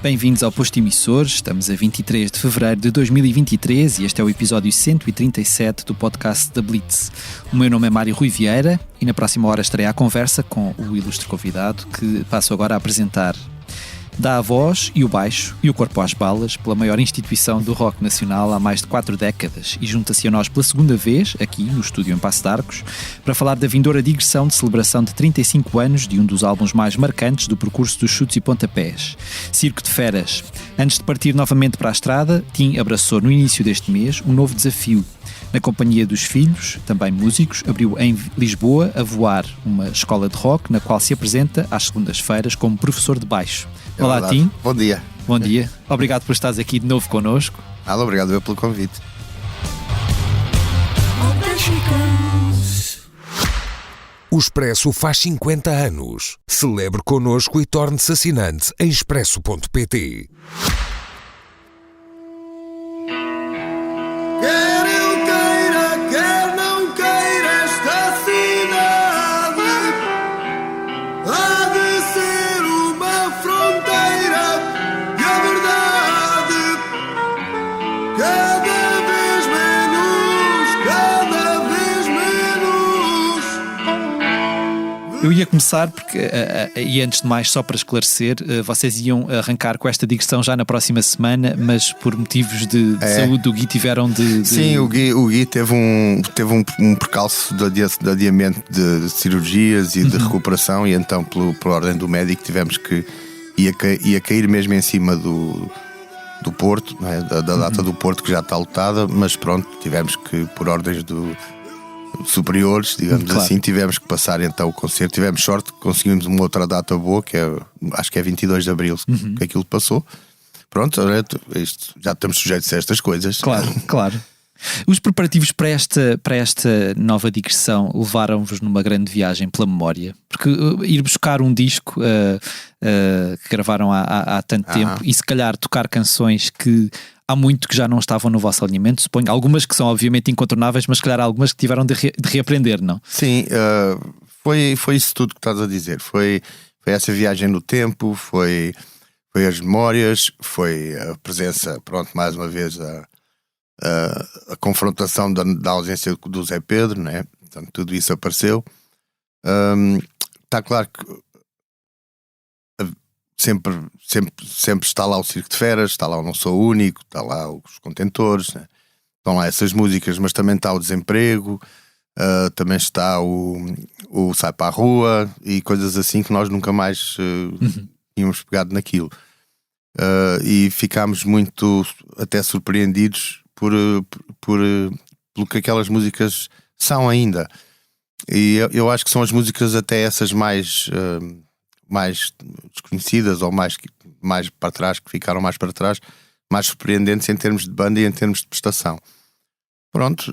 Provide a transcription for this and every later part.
Bem-vindos ao Posto Emissor, estamos a 23 de fevereiro de 2023 e este é o episódio 137 do podcast da Blitz. O meu nome é Mário Rui Vieira e na próxima hora estarei à conversa com o ilustre convidado que passo agora a apresentar. Dá a voz e o baixo e o corpo às balas pela maior instituição do rock nacional há mais de 4 décadas e junta-se a nós pela segunda vez, aqui no estúdio em Paço de Arcos, para falar da vindoura digressão de celebração de 35 anos de um dos álbuns mais marcantes do percurso dos chutes e pontapés, Circo de Feras. Antes de partir novamente para a estrada, Tim abraçou no início deste mês um novo desafio. Na companhia dos filhos, também músicos, abriu em Lisboa a Voar, uma escola de rock na qual se apresenta às segundas-feiras como professor de baixo. Olá, Tim. Bom dia. Bom dia. Obrigado por estares aqui de novo connosco. Obrigado eu pelo convite. O Expresso faz 50 anos. Celebre connosco e torne-se assinante em expresso.pt. Quer eu queira, quer não queira, esta cidade há de ser uma fronteira e a verdade cada vez menos. Eu ia começar porque, e antes de mais, só para esclarecer, vocês iam arrancar com esta digressão já na próxima semana, mas por motivos de saúde do Gui tiveram de... Sim, o Gui teve um percalço de adiamento de cirurgias e de recuperação, e então, por ordem do médico, tivemos que ia cair mesmo em cima do Porto, não é? da data do Porto, que já está lotada, mas pronto, tivemos que, por ordens superiores, digamos assim, tivemos que passar então o concerto. Tivemos sorte que conseguimos uma outra data boa, que acho que é 22 de Abril, que aquilo passou. Pronto, já estamos sujeitos a estas coisas. Claro. Os preparativos para esta nova digressão levaram-vos numa grande viagem pela memória, porque ir buscar um disco que gravaram há tanto tempo e se calhar tocar canções que há muito que já não estavam no vosso alinhamento, suponho, algumas que são obviamente incontornáveis, mas se calhar algumas que tiveram de reaprender, não? Sim, foi isso tudo que estás a dizer. Foi essa viagem no tempo, foi as memórias, foi a presença, pronto, mais uma vez a confrontação da ausência do Zé Pedro, né? Portanto, tudo isso apareceu. Está claro que sempre está lá o Circo de Feras, está lá o Não Sou Único, está lá os Contentores, né? Estão lá essas músicas, mas também está o Desemprego, também está o Sai para a Rua e coisas assim que nós nunca mais tínhamos pegado naquilo. E ficámos muito até surpreendidos pelo que aquelas músicas são ainda. E eu acho que são as músicas até essas mais desconhecidas ou mais para trás, que ficaram mais para trás, mais surpreendentes em termos de banda e em termos de prestação. Pronto,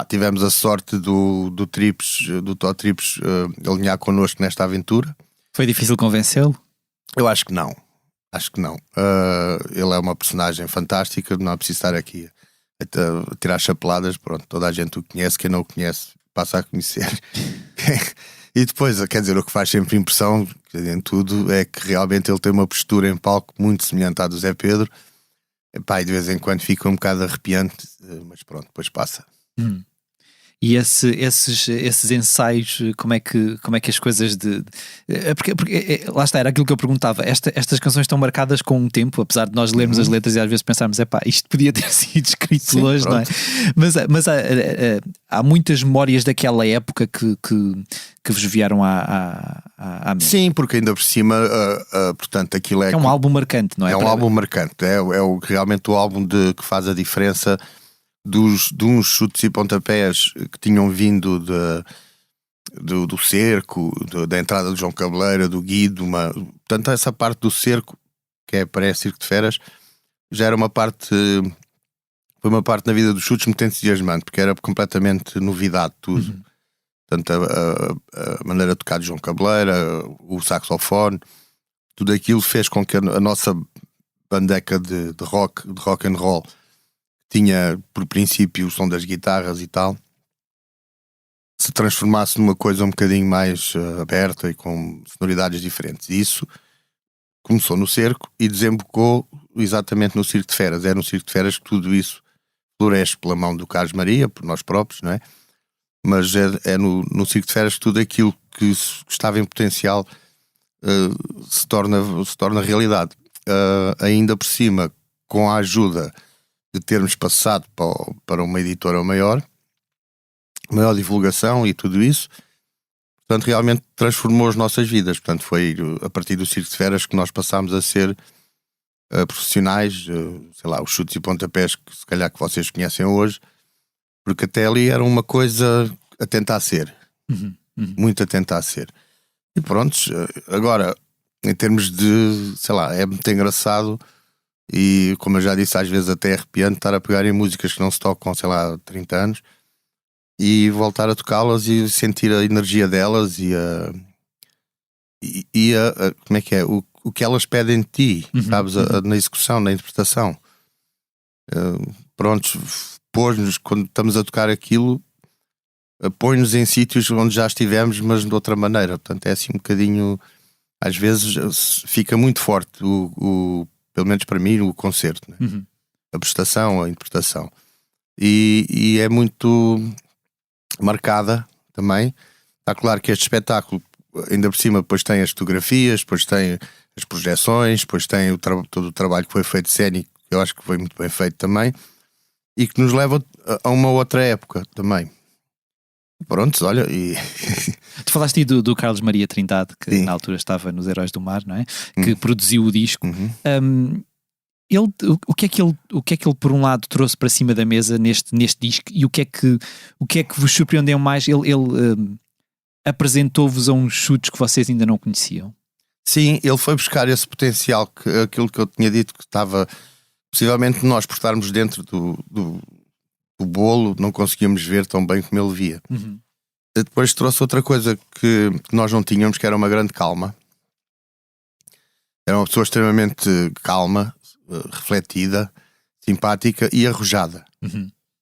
tivemos a sorte do Tó Trips alinhar connosco nesta aventura. Foi difícil convencê-lo? Eu acho que não. Ele é uma personagem fantástica, não é preciso estar aqui a tirar chapeladas. Pronto, toda a gente o conhece, quem não o conhece passa a conhecer. E depois, quer dizer, o que faz sempre impressão em tudo é que realmente ele tem uma postura em palco muito semelhante à do Zé Pedro. E de vez em quando fica um bocado arrepiante, mas pronto, depois passa. E esses ensaios, como é que as coisas porque lá está, era aquilo que eu perguntava. Estas canções estão marcadas com um tempo, apesar de nós lermos as letras e às vezes pensarmos, isto podia ter sido escrito hoje, não é? Mas há muitas memórias daquela época que vos vieram à mente. Sim, porque ainda por cima, portanto, aquilo é um álbum marcante, não é? É um álbum marcante, realmente o álbum que faz a diferença de uns chutes e pontapés que tinham vindo do cerco, da entrada do João Cabeleira, do Guido, portanto essa parte do cerco, que é pré-Circo de Feras, já era foi uma parte na vida dos chutes muito entusiasmante, porque era completamente novidade tudo. Portanto, a maneira de tocar de João Cabeleira, o saxofone, tudo aquilo fez com que a nossa bandeca de rock and roll, tinha por princípio o som das guitarras e tal, se transformasse numa coisa um bocadinho mais aberta e com sonoridades diferentes. E isso começou no Cerco e desembocou exatamente no Circo de Feras. É no Circo de Feras que tudo isso floresce pela mão do Carlos Maria, por nós próprios, não é? Mas é no Circo de Feras que tudo aquilo que estava em potencial se torna realidade. Ainda por cima, com a ajuda de termos passado para uma editora maior divulgação e tudo isso, portanto realmente transformou as nossas vidas. Portanto foi a partir do Circo de Feras que nós passámos a ser profissionais, sei lá, os chutes e pontapés que se calhar que vocês conhecem hoje, porque até ali era uma coisa a tentar ser, muito a tentar ser. E pronto, agora em termos de, sei lá, é muito engraçado e, como eu já disse, às vezes até arrepiante estar a pegar em músicas que não se tocam, sei lá, há 30 anos e voltar a tocá-las e sentir a energia delas e como é que é, o que elas pedem de ti, sabes, na execução, na interpretação. Pronto, pôs-nos, quando estamos a tocar aquilo, põe-nos em sítios onde já estivemos, mas de outra maneira. Portanto, é assim um bocadinho, às vezes fica muito forte, pelo menos para mim, o concerto, né? A prestação, a interpretação. E é muito marcada também. Está claro que este espetáculo, ainda por cima, depois tem as fotografias, depois tem as projeções, depois tem todo o trabalho que foi feito cénico, que eu acho que foi muito bem feito também, e que nos leva a uma outra época também. Pronto, olha, e... Tu falaste aí do Carlos Maria Trindade, que Sim. na altura estava nos Heróis do Mar, não é? Que produziu o disco. O que é que ele por um lado trouxe para cima da mesa neste disco, e o que é que vos surpreendeu mais? Ele apresentou-vos a uns chutes que vocês ainda não conheciam? Sim, ele foi buscar esse potencial, aquilo que eu tinha dito que estava, possivelmente nós por estarmos dentro do bolo não conseguíamos ver tão bem como ele via. Depois trouxe outra coisa que nós não tínhamos, que era uma grande calma. Era uma pessoa extremamente calma, refletida, simpática e arrojada.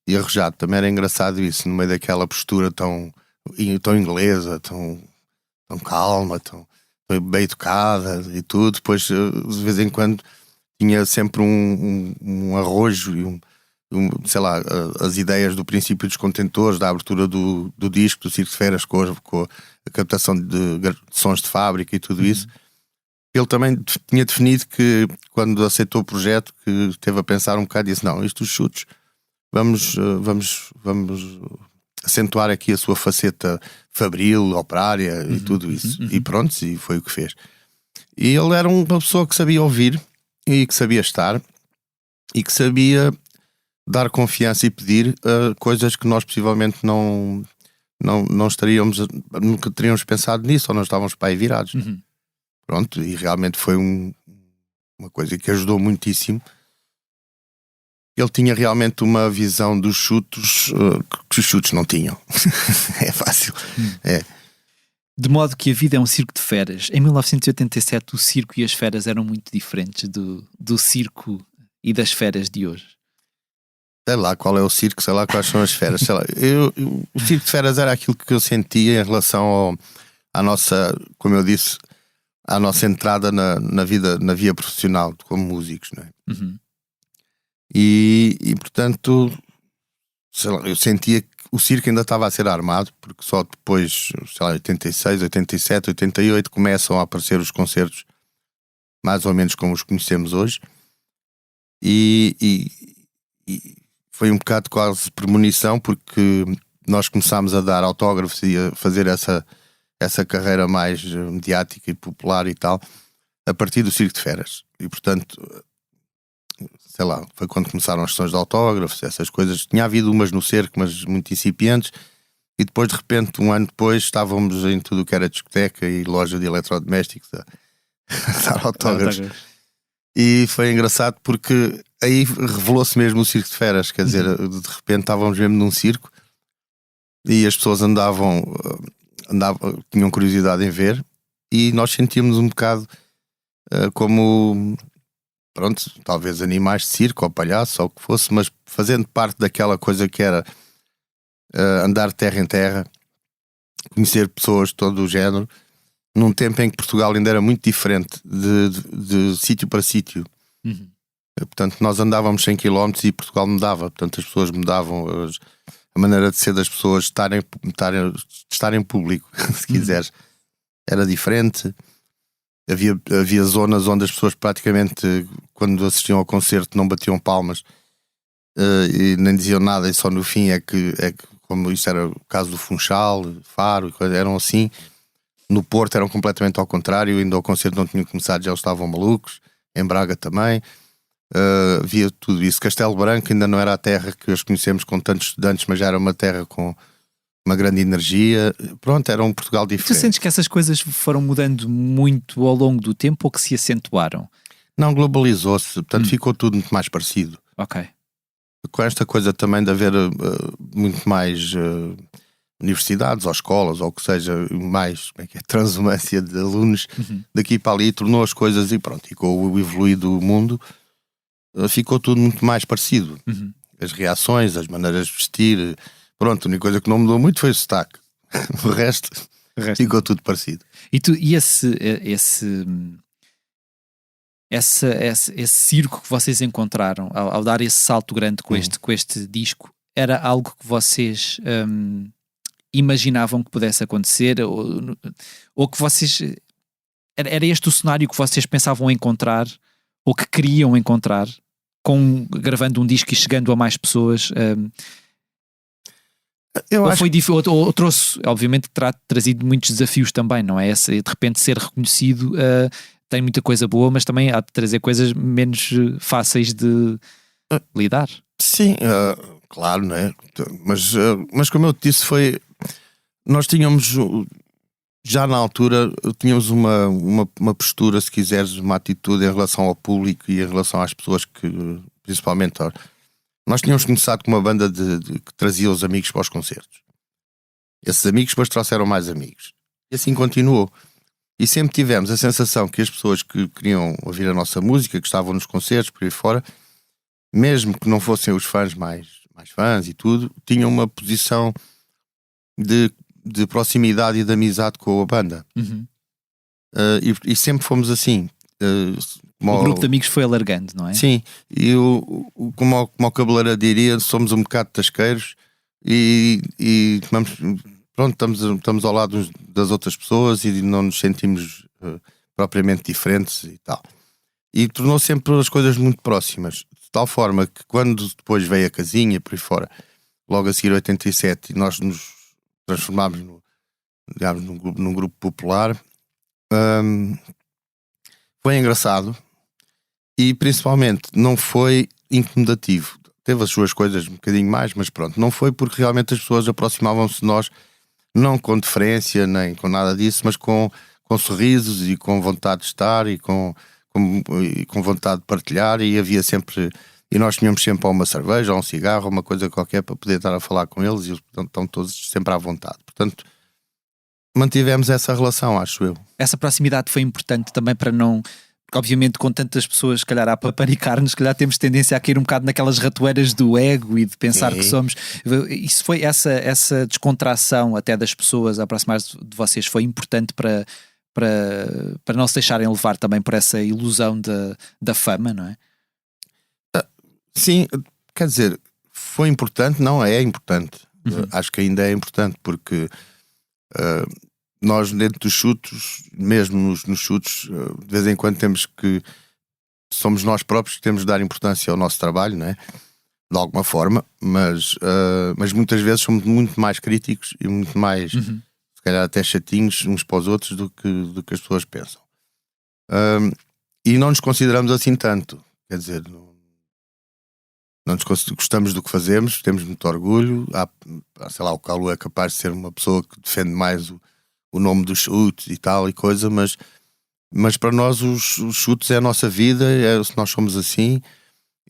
E arrojado, também era engraçado isso, no meio daquela postura tão inglesa, tão calma, tão bem educada e tudo. Depois, de vez em quando, tinha sempre um arrojo e sei lá, as ideias do princípio dos contentores, da abertura do disco, do Circo de Feras, com a captação de sons de fábrica e tudo isso. Ele também tinha definido que, quando aceitou o projeto, que esteve a pensar um bocado e disse, não, isto dos chutes, vamos acentuar aqui a sua faceta fabril, operária e tudo isso. E pronto, e foi o que fez. E ele era uma pessoa que sabia ouvir e que sabia estar e que sabia dar confiança e pedir coisas que nós possivelmente não estaríamos, nunca teríamos pensado nisso, ou não estávamos para aí virados. Pronto, e realmente foi uma coisa que ajudou muitíssimo. Ele tinha realmente uma visão dos chutes que os chutes não tinham. É fácil. É. De modo que a vida é um circo de feras. Em 1987 o circo e as feras eram muito diferentes do circo e das feras de hoje. Sei lá qual é o circo, sei lá quais são as feras. Sei lá. O circo de feras era aquilo que eu sentia em relação à nossa, como eu disse, à nossa entrada na via profissional como músicos, não é? E portanto, sei lá, eu sentia que o circo ainda estava a ser armado, porque só depois, sei lá, 86, 87, 88 começam a aparecer os concertos mais ou menos como os conhecemos hoje, e foi um bocado quase premonição, porque nós começámos a dar autógrafos e a fazer essa carreira mais mediática e popular e tal, a partir do Circo de Feras. E portanto, sei lá, foi quando começaram as sessões de autógrafos, essas coisas. Tinha havido umas no Cerco, mas muito incipientes, e depois de repente, um ano depois, estávamos em tudo o que era discoteca e loja de eletrodomésticos a dar autógrafos. E foi engraçado porque aí revelou-se mesmo o Circo de Feras, quer dizer, de repente estávamos mesmo num circo e as pessoas tinham curiosidade em ver, e nós sentíamos um bocado como pronto, talvez animais de circo ou palhaço ou o que fosse, mas fazendo parte daquela coisa que era andar de terra em terra, conhecer pessoas de todo o género, num tempo em que Portugal ainda era muito diferente de sítio para sítio. Uhum. Portanto, nós andávamos 100 km e Portugal mudava. Portanto, as pessoas mudavam, a maneira de ser das pessoas, estar em público, se quiseres, era diferente. Havia zonas onde as pessoas praticamente, quando assistiam ao concerto, não batiam palmas e nem diziam nada, e só no fim é que como isso era o caso do Funchal, Faro, eram assim. No Porto eram completamente ao contrário, ainda ao concerto não tinham começado, já estavam malucos. Em Braga também. Havia tudo isso. Castelo Branco ainda não era a terra que hoje conhecemos com tantos estudantes, mas já era uma terra com uma grande energia. Pronto, era um Portugal diferente. Tu sentes que essas coisas foram mudando muito ao longo do tempo ou que se acentuaram? Não, globalizou-se, portanto ficou tudo muito mais parecido. Ok. Com esta coisa também de haver muito mais universidades ou escolas, ou o que seja, mais transumância de alunos daqui para ali, tornou as coisas, e pronto, e com o evoluir do mundo ficou tudo muito mais parecido. As reações, as maneiras de vestir, pronto, a única coisa que não mudou muito foi o sotaque. O resto ficou tudo parecido. E esse circo que vocês encontraram ao dar esse salto grande com este disco, era algo que vocês imaginavam que pudesse acontecer, ou que vocês era este o cenário que vocês pensavam encontrar ou que queriam encontrar gravando um disco e chegando a mais pessoas? Ou trouxe, obviamente terá trazido muitos desafios também, não é? De repente ser reconhecido tem muita coisa boa, mas também há de trazer coisas menos fáceis de lidar. Sim, claro, não é? Mas como eu te disse, nós tínhamos, já na altura, tínhamos uma postura, se quiseres, uma atitude em relação ao público e em relação às pessoas que, principalmente, nós tínhamos começado com uma banda que trazia os amigos para os concertos. Esses amigos depois trouxeram mais amigos. E assim continuou. E sempre tivemos a sensação que as pessoas que queriam ouvir a nossa música, que estavam nos concertos, por aí fora, mesmo que não fossem os fãs mais fãs e tudo, tinham uma posição de proximidade e de amizade com a banda. E sempre fomos assim. O grupo de amigos foi alargando, não é? Sim, e como o Cabeleira diria, somos um bocado tasqueiros e estamos ao lado das outras pessoas e não nos sentimos propriamente diferentes e tal. E tornou sempre as coisas muito próximas, de tal forma que quando depois veio a casinha por aí fora, logo a seguir 87, e nós nos transformámos num grupo popular, foi engraçado e principalmente não foi incomodativo. Teve as suas coisas um bocadinho mais, mas pronto, não foi, porque realmente as pessoas aproximavam-se de nós, não com deferência nem com nada disso, mas com sorrisos e com vontade de estar e com vontade de partilhar, e havia sempre, e nós tínhamos sempre uma cerveja ou um cigarro ou uma coisa qualquer para poder estar a falar com eles, e estão todos sempre à vontade. Portanto, mantivemos essa relação, acho eu. Essa proximidade foi importante também para não... Porque obviamente com tantas pessoas, se calhar, a paparicar-nos, se calhar temos tendência a cair um bocado naquelas ratoeiras do ego e de pensar que somos... Isso foi, essa descontração até das pessoas a aproximar-se de vocês, foi importante para não se deixarem levar também por essa ilusão da fama, não é? Sim, quer dizer, foi importante, não é importante. Acho que ainda é importante, porque nós dentro dos chutos, mesmo nos chutos, de vez em quando somos nós próprios que temos de dar importância ao nosso trabalho, não é? De alguma forma, mas muitas vezes somos muito mais críticos e muito mais, se calhar até chatinhos uns para os outros do que as pessoas pensam. E não nos consideramos assim tanto, quer dizer, não gostamos do que fazemos, temos muito orgulho. Sei lá, o Calu é capaz de ser uma pessoa que defende mais o nome dos chutes e tal e coisa, mas para nós os chutes é a nossa vida, nós somos assim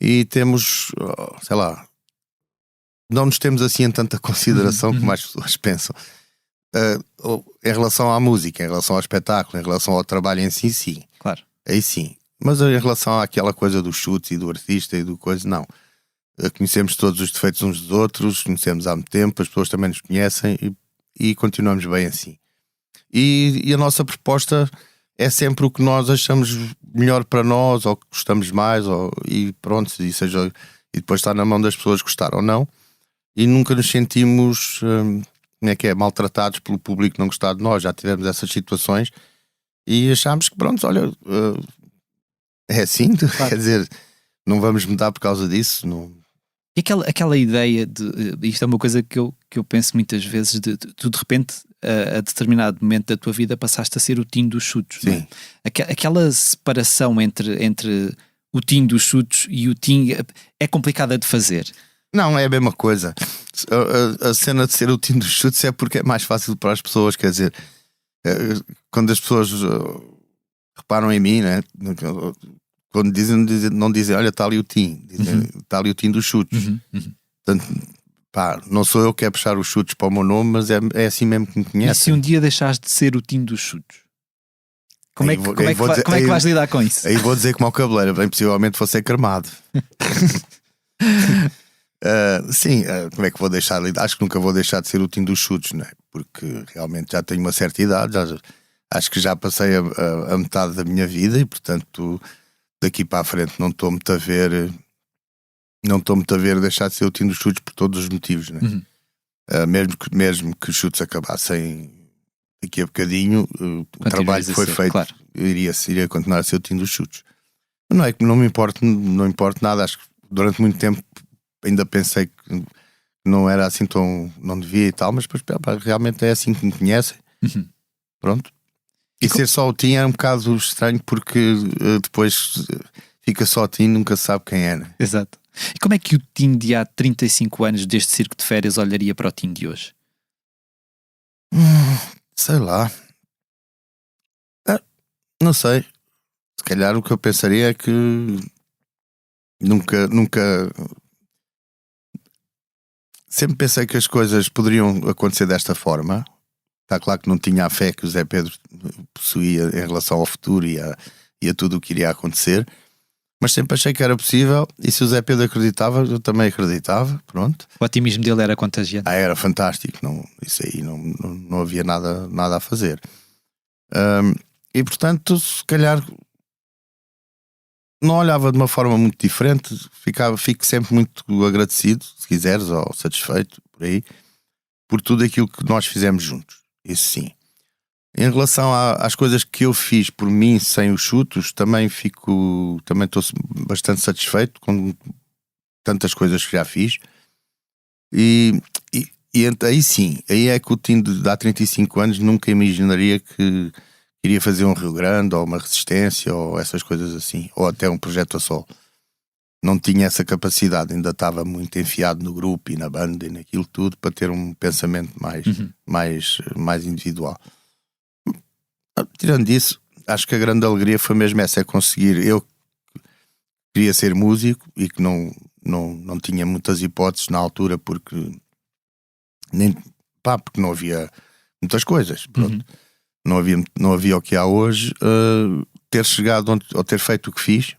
e temos, sei lá, não nos temos assim em tanta consideração como as pessoas pensam. Em relação à música, em relação ao espetáculo, em relação ao trabalho em si, sim. Claro. Aí sim. Mas em relação àquela coisa dos chutes e do artista e do coisa, não. Conhecemos todos os defeitos uns dos outros, conhecemos há muito tempo, as pessoas também nos conhecem e continuamos bem assim. E a nossa proposta é sempre o que nós achamos melhor para nós, ou que gostamos mais, e pronto, e depois está na mão das pessoas gostar ou não. E nunca nos sentimos maltratados pelo público que não gostar de nós. Já tivemos essas situações e achámos que pronto, olha, é assim, claro. Quer dizer, não vamos mudar por causa disso. Não. E aquela ideia isto é uma coisa que eu penso muitas vezes, tu de repente a determinado momento da tua vida passaste a ser o Tim dos Chutos. Sim. Aquela separação entre o Tim dos Chutos e o Tim é complicada de fazer. Não, é a mesma coisa. A cena de ser o Tim dos Chutos é porque é mais fácil para as pessoas, quer dizer, quando as pessoas reparam em mim, né? Quando não dizem, olha, está ali o Tim, dizem, está ali o Tim dos Chutos. Portanto, pá, não sou eu que é puxar os chutes para o meu nome, mas é assim mesmo que me conhece. E se um dia deixares de ser o Tim dos Chutos? Como é que vais lidar com isso? Aí vou dizer como ao cabeleiro, bem possivelmente vou ser cremado. Sim, como é que vou deixar? Acho que nunca vou deixar de ser o Tim dos Chutos, não é? Porque realmente já tenho uma certa idade, acho que já passei a metade da minha vida e portanto daqui para a frente não estou-me a ver deixar de ser o Tim dos Chutos por todos os motivos, não é? Mesmo que os chutes acabassem daqui a bocadinho, o trabalho que foi feito, claro. iria continuar a ser o Tim dos Chutos. Não é que não me importa nada. Acho que durante muito tempo ainda pensei que não era assim tão, não devia e tal, mas depois realmente é assim que me conhecem. Pronto. E ser só o Tim é um bocado estranho porque depois fica só o Tim, nunca se sabe quem é, né? Exato. E como é que o Tim de há 35 anos deste circo de férias olharia para o Tim de hoje? Sei lá. Não sei. Se calhar o que eu pensaria é que nunca sempre pensei que as coisas poderiam acontecer desta forma. Está claro que não tinha a fé que o Zé Pedro possuía em relação ao futuro e a tudo o que iria acontecer, mas sempre achei que era possível, e se o Zé Pedro acreditava, eu também acreditava. Pronto. O otimismo dele era contagiante. Era fantástico, isso aí não havia nada a fazer. E portanto, se calhar não olhava de uma forma muito diferente, fico sempre muito agradecido, se quiseres, ou satisfeito, por aí, por tudo aquilo que nós fizemos juntos. Isso sim. Em relação às coisas que eu fiz por mim sem os chutos, também estou bastante satisfeito com tantas coisas que já fiz. E aí sim, aí é que o Tim de há 35 anos nunca imaginaria que iria fazer um Rio Grande ou uma Resistência ou essas coisas assim, ou até um projeto a solo. Não tinha essa capacidade, ainda estava muito enfiado no grupo e na banda e naquilo tudo para ter um pensamento mais individual. Tirando isso, acho que a grande alegria foi mesmo essa, é conseguir. Eu queria ser músico e que não tinha muitas hipóteses na altura porque não havia muitas coisas, pronto. Não havia o que há hoje. Ter chegado ou ter feito o que fiz,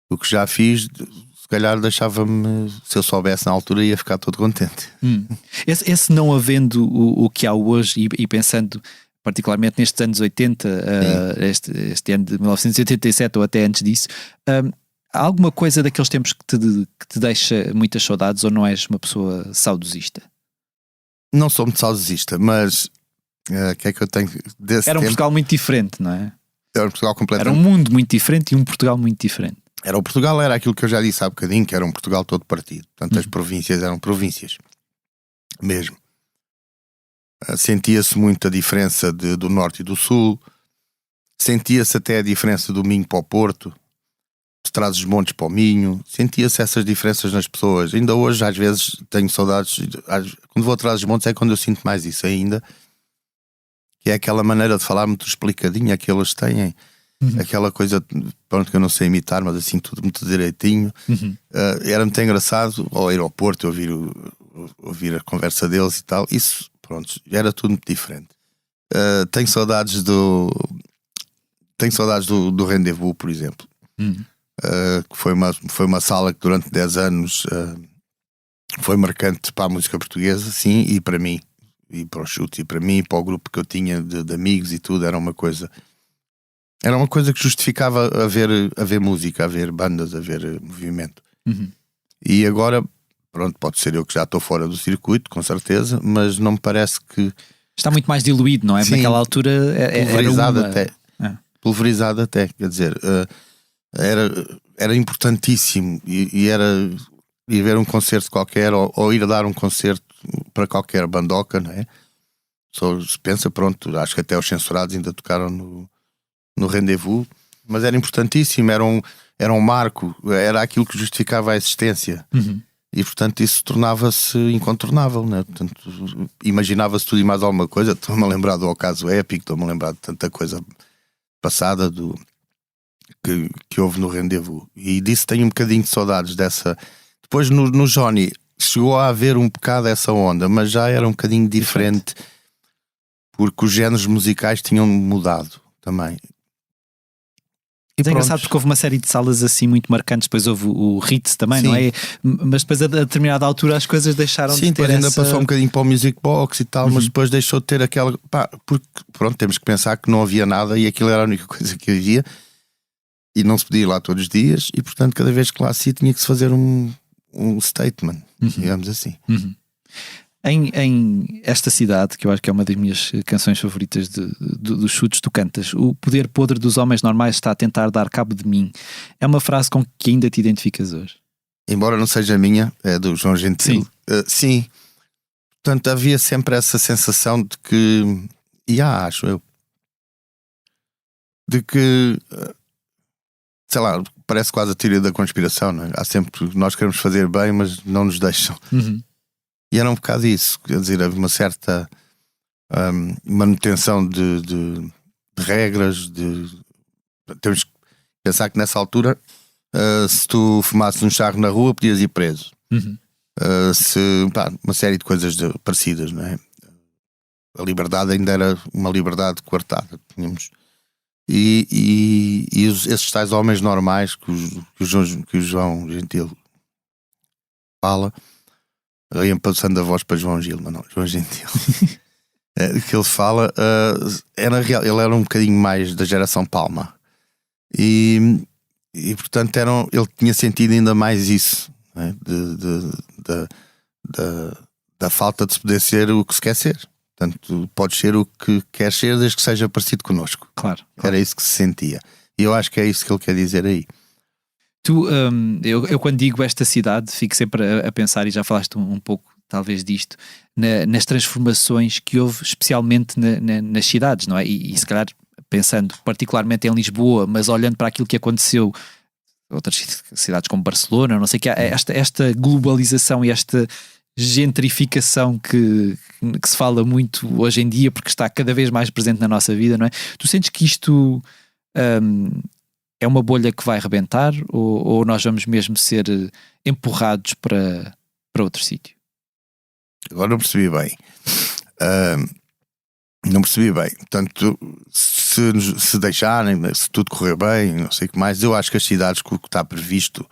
o que já fiz, se calhar deixava-me, se eu soubesse na altura, ia ficar todo contente. Esse não havendo o que há hoje e pensando particularmente nestes anos 80, este ano de 1987 ou até antes disso, há alguma coisa daqueles tempos que te deixa muitas saudades, ou não és uma pessoa saudosista? Não sou muito saudosista, mas o que é que eu tenho desse Era um tempo? Portugal muito diferente, não é? Era um Portugal completamente... Era um mundo muito diferente e um Portugal muito diferente. O Portugal era aquilo que eu já disse há bocadinho, que era um Portugal todo partido. Portanto, as províncias eram províncias mesmo. Sentia-se muito a diferença do norte e do sul. Sentia-se até a diferença do Minho para o Porto, de Trás-os-Montes para o Minho. Sentia-se essas diferenças nas pessoas. Ainda hoje, às vezes, tenho saudades. Quando vou a Trás-os-Montes é quando eu sinto mais isso ainda. Que é aquela maneira de falar muito explicadinha que eles têm. Aquela coisa, pronto, que eu não sei imitar, mas assim tudo muito direitinho. Era muito engraçado ao aeroporto ouvir a conversa deles e tal. Isso, pronto, era tudo muito diferente. Tenho saudades do Rendezvous, por exemplo. que foi uma sala que durante 10 anos foi marcante para a música portuguesa, sim, e para mim, e para o Chute, e para mim, e para o grupo que eu tinha de amigos e tudo. Era uma coisa que justificava haver música, haver bandas, haver movimento. E agora, pronto, pode ser eu que já estou fora do circuito, com certeza, mas não me parece que... Está muito mais diluído, não é? Sim, naquela altura pulverizado até, quer dizer, era importantíssimo e ver um concerto qualquer ou ir a dar um concerto para qualquer bandoca, não é? Só se pensa, pronto, acho que até os Censurados ainda tocaram no Rendezvous, mas era importantíssimo, era um marco, era aquilo que justificava a existência. E portanto isso tornava-se incontornável, né? Portanto, imaginava-se tudo e mais alguma coisa. Estou-me a lembrar do Ocaso Épico, estou-me a lembrar de tanta coisa passada que houve no Rendezvous, e disso tenho um bocadinho de saudades dessa. Depois no Johnny chegou a haver um bocado essa onda, mas já era um bocadinho diferente, porque os géneros musicais tinham mudado também. É engraçado porque houve uma série de salas assim muito marcantes. Depois houve o Ritz também, sim, não é? Mas depois a determinada altura as coisas deixaram de ter depois ainda passou um bocadinho para o Music Box e tal, mas depois deixou de ter aquela... porque pronto, temos que pensar que não havia nada e aquilo era a única coisa que havia e não se podia ir lá todos os dias, e portanto cada vez que lá se ia tinha que se fazer um statement, digamos assim. Em esta cidade, que eu acho que é uma das minhas canções favoritas dos Chutes, tu cantas: o poder podre dos homens normais está a tentar dar cabo de mim. É uma frase com que ainda te identificas hoje? Embora não seja minha, é do João Gentil. Sim. Sim. Portanto, havia sempre essa sensação de que, acho eu, de que, sei lá, parece quase a teoria da conspiração, não é? Há sempre, nós queremos fazer bem, mas não nos deixam. E era um bocado isso, quer dizer, havia uma certa manutenção de regras. Temos que pensar que nessa altura, se tu fumasses um charro na rua, podias ir preso. Uma série de coisas parecidas, não é? A liberdade ainda era uma liberdade coartada, tínhamos. E esses tais homens normais que o João Gentil fala, iam passando a voz para João Gil, mas não, João Gentil. Que ele fala, era real, ele era um bocadinho mais da geração Palma, e portanto ele tinha sentido ainda mais isso, né? Da falta de se poder ser o que se quer ser. Portanto, podes ser o que queres ser desde que seja parecido connosco. Claro. Era isso que se sentia, e eu acho que é isso que ele quer dizer aí. Eu quando digo esta cidade fico sempre a pensar, e já falaste um pouco talvez disto, nas transformações que houve especialmente nas cidades, não é? E se calhar pensando particularmente em Lisboa, mas olhando para aquilo que aconteceu em outras cidades como Barcelona, não sei o que, esta globalização e esta gentrificação que se fala muito hoje em dia, porque está cada vez mais presente na nossa vida, não é? Tu sentes que isto é uma bolha que vai rebentar, ou nós vamos mesmo ser empurrados para outro sítio? Agora não percebi bem. Não percebi bem. Portanto, se deixarem, se tudo correr bem, não sei o que mais, eu acho que as cidades, o que está previsto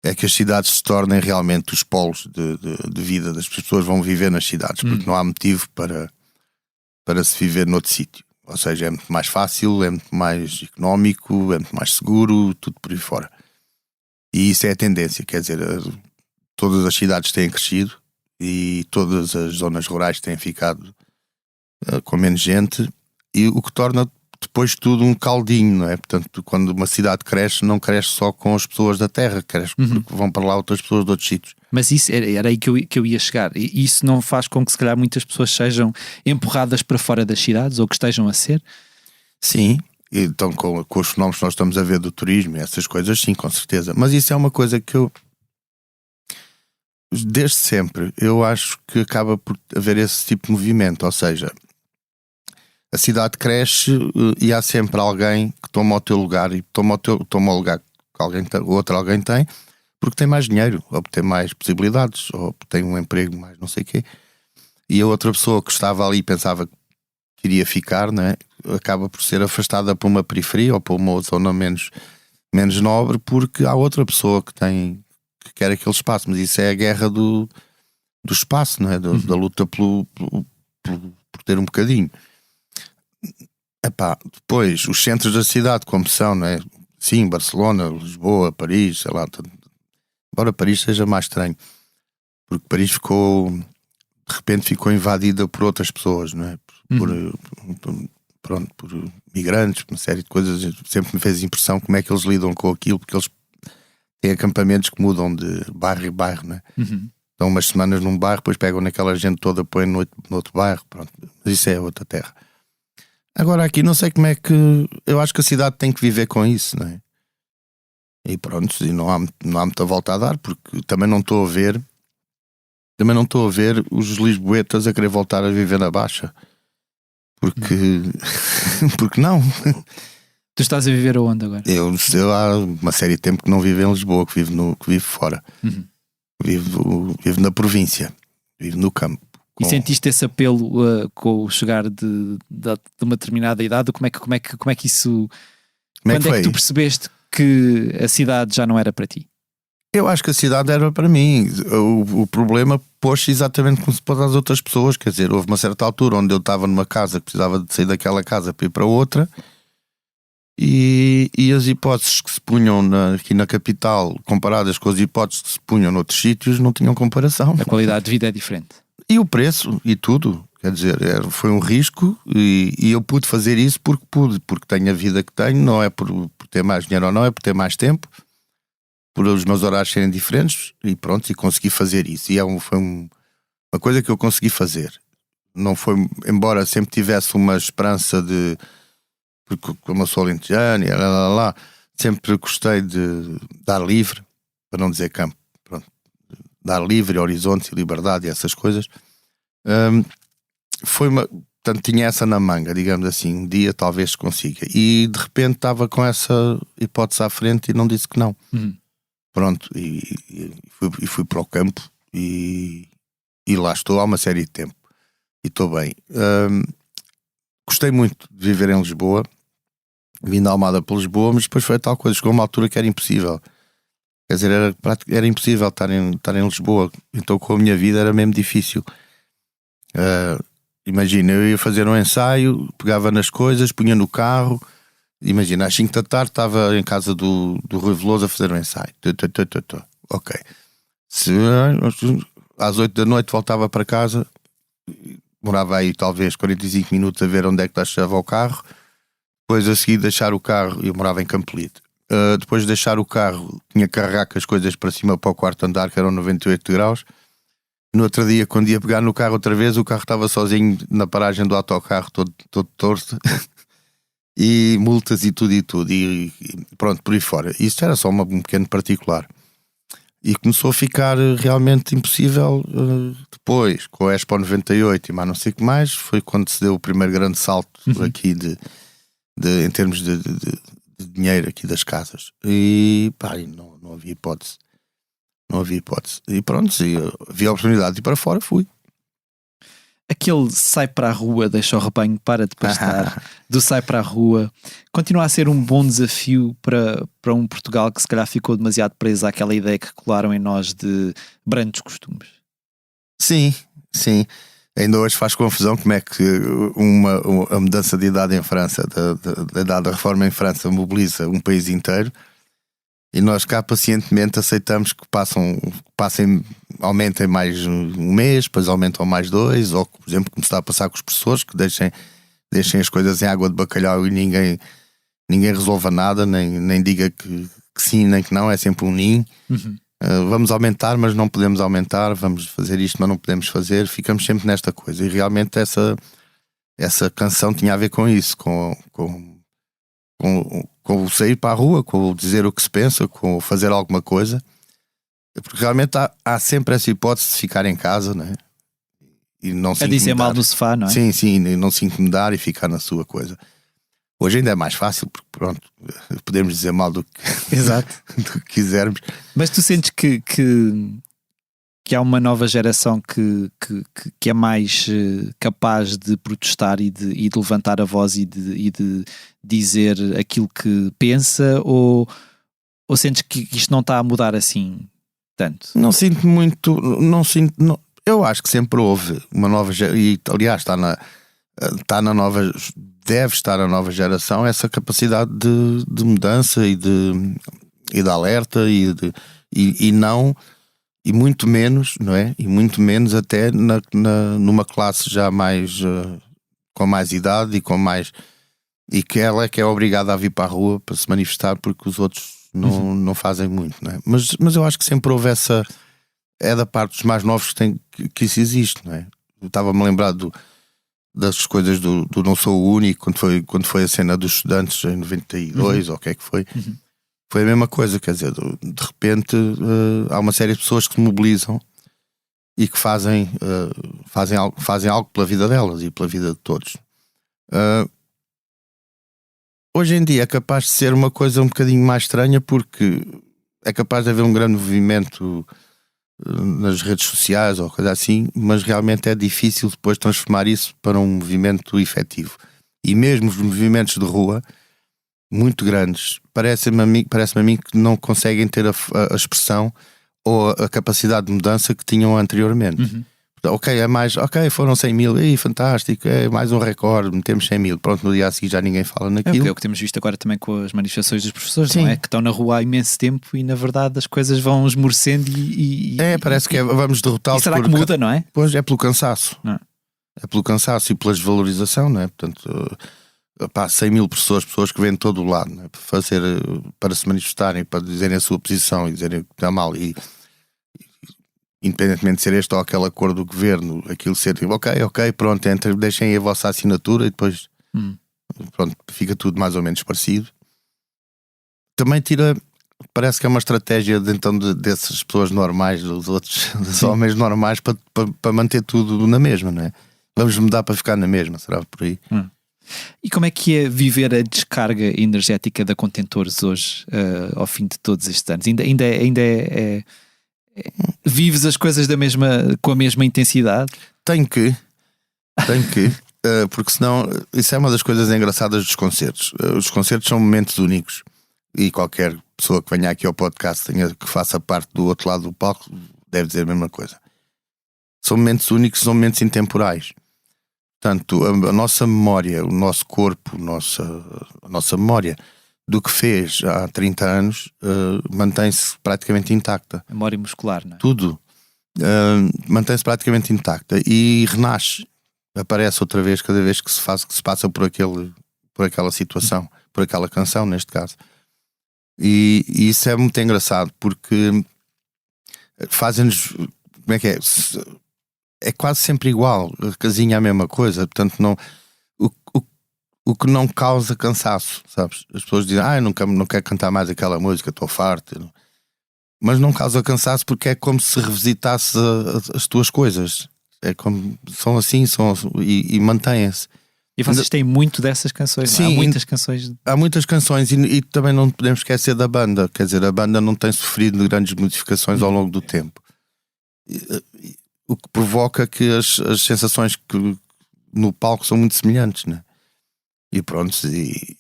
é que as cidades se tornem realmente os polos de vida das pessoas. Vão viver nas cidades, porque não há motivo para se viver noutro sítio. Ou seja, é muito mais fácil, é muito mais económico, é muito mais seguro, tudo por aí fora. E isso é a tendência, quer dizer, todas as cidades têm crescido e todas as zonas rurais têm ficado com menos gente, e o que torna depois tudo um caldinho, não é? Portanto, quando uma cidade cresce, não cresce só com as pessoas da terra, cresce porque vão para lá outras pessoas de outros sítios. Mas isso era aí que eu ia chegar. E isso não faz com que se calhar muitas pessoas sejam empurradas para fora das cidades, ou que estejam a ser? Sim, então com os fenómenos que nós estamos a ver do turismo e essas coisas, sim, com certeza. Mas isso é uma coisa que eu, desde sempre, eu acho que acaba por haver esse tipo de movimento. Ou seja, a cidade cresce e há sempre alguém que toma o teu lugar, e toma o lugar que outro alguém tem, porque tem mais dinheiro, ou tem mais possibilidades, ou tem um emprego mais não sei o quê. E a outra pessoa que estava ali e pensava que iria ficar, não é? Acaba por ser afastada para uma periferia ou para uma zona menos menos nobre porque há outra pessoa que quer aquele espaço, mas isso é a guerra do espaço, não é? Da luta por ter um bocadinho. Epá, depois, os centros da cidade, como são, não é? Sim, Barcelona, Lisboa, Paris, sei lá. Embora Paris seja mais estranho, porque Paris de repente ficou invadida por outras pessoas, não é? Por migrantes, por uma série de coisas. Sempre me fez impressão como é que eles lidam com aquilo, porque eles têm acampamentos que mudam de bairro em bairro, não é? Estão umas semanas num bairro, depois pegam naquela gente toda, põem no outro bairro, pronto. Mas isso é outra terra. Agora aqui não sei como é que... Eu acho que a cidade tem que viver com isso, não é? E pronto, e não há muita volta a dar, porque também não estou a ver os lisboetas a querer voltar a viver na Baixa. Porque não. Tu estás a viver aonde agora? Eu há uma série de tempo que não vivo em Lisboa, que vivo fora. Vivo na província, vivo no campo. E sentiste esse apelo com o chegar de uma determinada idade? Como é que isso... Quando é que tu percebeste que a cidade já não era para ti? Eu acho que a cidade era para mim. O problema pôs-se exatamente como se pôs às outras pessoas. Quer dizer, houve uma certa altura onde eu estava numa casa que precisava de sair daquela casa para ir para outra, e as hipóteses que se punham aqui na capital comparadas com as hipóteses que se punham noutros sítios não tinham comparação. A qualidade de vida é diferente. E o preço e tudo. Quer dizer, foi um risco, e eu pude fazer isso porque pude, porque tenho a vida que tenho, não é por ter mais dinheiro ou não, é por ter mais tempo, por os meus horários serem diferentes, e pronto, e consegui fazer isso. E foi uma coisa que eu consegui fazer. Não foi, embora sempre tivesse uma esperança de, porque como eu sou alentejano e sempre gostei de dar livre, para não dizer campo, pronto, dar livre, horizontes e liberdade e essas coisas. Portanto, tinha essa na manga, digamos assim, um dia talvez consiga. E de repente estava com essa hipótese à frente e não disse que não. Pronto, e fui para o campo e lá estou há uma série de tempo. E estou bem. Gostei muito de viver em Lisboa. Vim da Almada para Lisboa, mas depois foi tal coisa. Chegou uma altura que era impossível. Quer dizer, era impossível estar em Lisboa. Então com a minha vida era mesmo difícil. Imagina, eu ia fazer um ensaio, pegava nas coisas, punha no carro. Imagina, às 5 da tarde estava em casa do Rui Veloso a fazer um ensaio. Ok. Às 8 da noite voltava para casa, demorava aí talvez 45 minutos a ver onde é que deixava o carro. Depois a seguir deixar o carro, eu morava em Campolide. Depois de deixar o carro, tinha que carregar com as coisas para cima para o quarto andar, que eram 98 graus. No outro dia, quando ia pegar no carro outra vez, o carro estava sozinho na paragem do autocarro, todo torto. E multas e tudo. E pronto, por aí fora. Isso era só um pequeno particular. E começou a ficar realmente impossível depois, com a Expo 98 e mais não sei o que mais. Foi quando se deu o primeiro grande salto aqui em termos de dinheiro aqui das casas. E pá, não havia hipótese. Não havia hipótese. E pronto, se havia a oportunidade de ir para fora, fui. Aquele sai para a rua, deixa o rebanho, para de pastar, do sai para a rua, continua a ser um bom desafio para um Portugal que se calhar ficou demasiado preso àquela ideia que colaram em nós de brandos costumes. Sim. Ainda hoje faz confusão como é que a mudança de idade em França, da idade da reforma em França, mobiliza um país inteiro. E nós cá pacientemente aceitamos que aumentem mais um mês, depois aumentam mais 2, ou por exemplo, como está a passar com os professores, que deixem as coisas em água de bacalhau e ninguém resolva nada, nem diga que sim nem que não, é sempre um ninho. Vamos aumentar, mas não podemos aumentar, vamos fazer isto, mas não podemos fazer, ficamos sempre nesta coisa. E realmente essa canção tinha a ver com isso, com o sair para a rua, com o dizer o que se pensa, com o fazer alguma coisa, porque realmente há sempre essa hipótese de ficar em casa, não é? E não se dizer mal do sofá, não é? Sim, e não se incomodar e ficar na sua coisa. Hoje ainda é mais fácil, porque pronto, podemos dizer mal do que, exato. do que quisermos. Mas tu sentes que há uma nova geração que é mais capaz de protestar e de levantar a voz e de dizer aquilo que pensa, ou Ou sentes que isto não está a mudar assim tanto? Não sinto muito, eu acho que sempre houve uma nova geração, e aliás deve estar na nova geração essa capacidade de mudança e de alerta e muito menos, não é? E muito menos até numa classe já mais com mais idade e que ela é que é obrigada a vir para a rua para se manifestar porque os outros não fazem muito, não é? Mas eu acho que sempre houve essa, é da parte dos mais novos que isso existe, não é? Eu estava-me a lembrar das coisas do Não Sou o Único, quando foi a cena dos estudantes em 92 ou o que é que foi. Foi a mesma coisa, quer dizer, de repente há uma série de pessoas que se mobilizam e que fazem algo pela vida delas e pela vida de todos. Hoje em dia é capaz de ser uma coisa um bocadinho mais estranha, porque é capaz de haver um grande movimento nas redes sociais ou coisa assim, mas realmente é difícil depois transformar isso para um movimento efetivo. E mesmo os movimentos de rua muito grandes parece-me a mim que não conseguem ter a expressão ou a capacidade de mudança que tinham anteriormente. Ok, foram 100 mil, fantástico, é mais um recorde, metemos 100 mil, pronto, no dia a seguir já ninguém fala naquilo. É o que temos visto agora também com as manifestações dos professores, Sim. Não é? Que estão na rua há imenso tempo e na verdade as coisas vão esmorecendo parece que vamos derrotá-los. E será que muda, não é? Pois, é pelo cansaço. Não. É pelo cansaço e pela desvalorização, não é? Portanto, 100 mil pessoas que vêm de todo o lado, não é? Para se manifestarem, para dizerem a sua posição e dizerem que está mal e independentemente de ser este ou aquele acordo do governo, aquilo ser ok, pronto, deixem aí a vossa assinatura e depois pronto, fica tudo mais ou menos parecido. Também parece que é uma estratégia dessas pessoas normais, dos outros, dos homens normais, para manter tudo na mesma, não é? Vamos mudar para ficar na mesma, será por aí? E como é que é viver a descarga energética da Contentores hoje, ao fim de todos estes anos? Ainda é vives as coisas com a mesma intensidade? Tenho que porque senão isso é uma das coisas engraçadas dos concertos. Os concertos são momentos únicos e qualquer pessoa que venha aqui ao podcast que faça parte do outro lado do palco deve dizer a mesma coisa. São momentos únicos, são momentos intemporais. Portanto, a nossa memória, o nosso corpo, a nossa memória do que fez há 30 anos mantém-se praticamente intacta. Memória muscular, não é? Tudo mantém-se praticamente intacta e renasce, aparece outra vez cada vez que se passa por aquela situação, por aquela canção neste caso. E isso é muito engraçado porque fazem-nos, como é que é? É quase sempre igual, a casinha é a mesma coisa, portanto o que não causa cansaço, sabes? As pessoas dizem, não quero cantar mais aquela música, estou farto. Mas não causa cansaço porque é como se revisitasse as tuas coisas. É como, são assim e mantêm-se. E vocês têm muito dessas canções, sim, não é? Há muitas canções. Há muitas canções e também não podemos esquecer da banda. Quer dizer, a banda não tem sofrido de grandes modificações ao longo do tempo. O que provoca que as sensações que no palco são muito semelhantes, né? E pronto,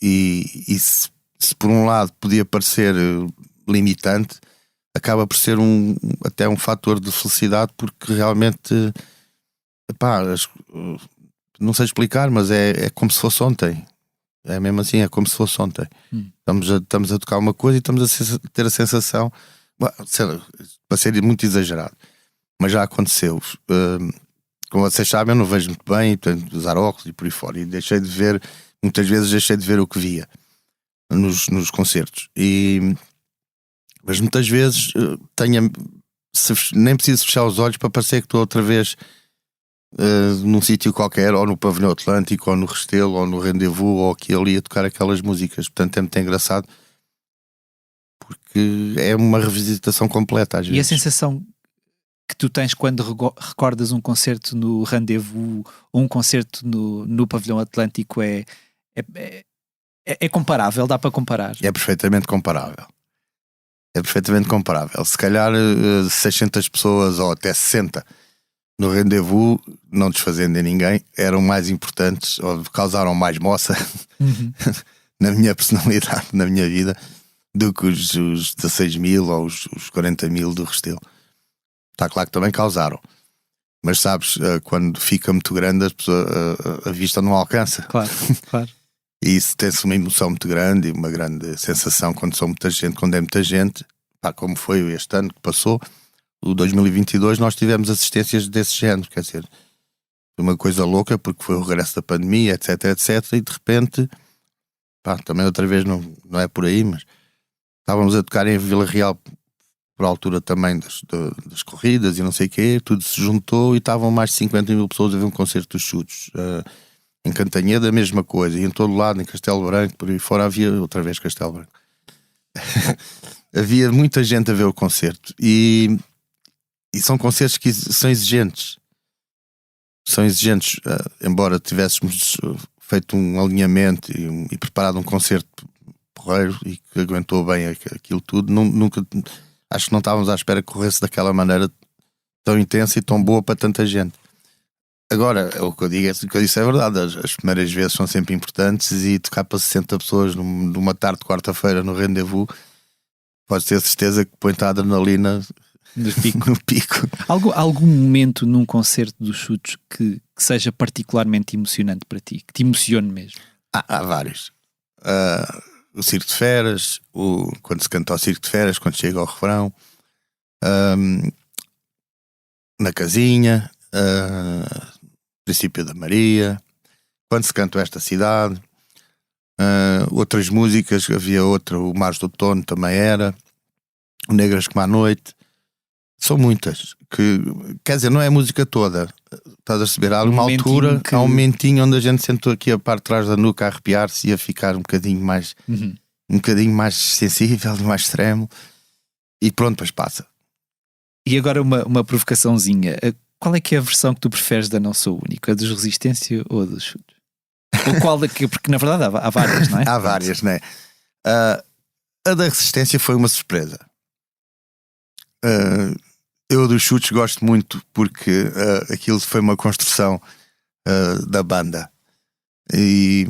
e se por um lado podia parecer limitante, acaba por ser até um fator de felicidade, porque realmente não sei explicar, mas é como se fosse ontem. É mesmo assim, é como se fosse ontem. Estamos a tocar uma coisa e estamos a ter a sensação, para ser muito exagerado, mas já aconteceu. Como vocês sabem, eu não vejo muito bem, tenho de usar óculos e por aí fora, e muitas vezes deixei de ver o que via nos concertos. Mas muitas vezes nem preciso fechar os olhos para parecer que estou outra vez num sítio qualquer, ou no Pavilhão Atlântico, ou no Restelo, ou no Rendezvous, ou aqui ali a tocar aquelas músicas. Portanto é muito engraçado porque é uma revisitação completa às vezes. E a sensação que tu tens quando recordas um concerto no Rendezvous ou um concerto no Pavilhão Atlântico é comparável? Dá para comparar? É perfeitamente comparável. É perfeitamente comparável. Se calhar 600 pessoas ou até 60 no Rendezvous, não desfazendo em ninguém, eram mais importantes ou causaram mais moça na minha personalidade, na minha vida, do que os 16 mil ou os 40 mil do Restelo. Está claro que também causaram. Mas sabes, quando fica muito grande, a vista não alcança. Claro, claro. E isso tem-se uma emoção muito grande e uma grande sensação quando são muita gente, quando é muita gente. Pá, como foi este ano que passou, o 2022, nós tivemos assistências desse género. Quer dizer, foi uma coisa louca, porque foi o regresso da pandemia, etc, etc. E de repente, pá, também outra vez não é por aí, mas estávamos a tocar em Vila Real por altura também das corridas e não sei o quê, tudo se juntou e estavam mais de 50 mil pessoas a ver um concerto dos Chutos. Em Cantanhede a mesma coisa, e em todo lado, em Castelo Branco, por aí fora havia outra vez Castelo Branco. Havia muita gente a ver o concerto e são concertos que são exigentes. São exigentes, embora tivéssemos feito um alinhamento e preparado um concerto porreiro e que aguentou bem aquilo tudo, nunca, acho que não estávamos à espera que corresse daquela maneira tão intensa e tão boa para tanta gente. Agora, o que eu digo, o que eu disse é verdade, as primeiras vezes são sempre importantes e tocar para 60 pessoas numa tarde de quarta-feira no rendezvous, podes ter certeza que põe-te a adrenalina no pico. Algum momento num concerto dos Chutos que seja particularmente emocionante para ti, que te emocione mesmo? Há vários. O Circo de Feras, quando se canta ao Circo de Feras, quando chega ao refrão, na casinha, Princípio da Maria, quando se canta Esta Cidade, outras músicas, havia outra, o Mares do Outono também era, o Negras como à Noite. São muitas, quer dizer, não é a música toda, estás a perceber? Há uma altura, há um momentinho onde a gente sentou aqui a parte de trás da nuca a arrepiar-se e a ficar um bocadinho mais sensível, mais extremo, e pronto, depois passa. E agora uma provocaçãozinha, qual é que é a versão que tu preferes da Não Sou Único? A dos Resistência ou a dos Chutos? Ou qual daqui? Porque na verdade há várias, não é? Há várias, não é? A da Resistência foi uma surpresa. Eu dos Chutos gosto muito porque aquilo foi uma construção da banda e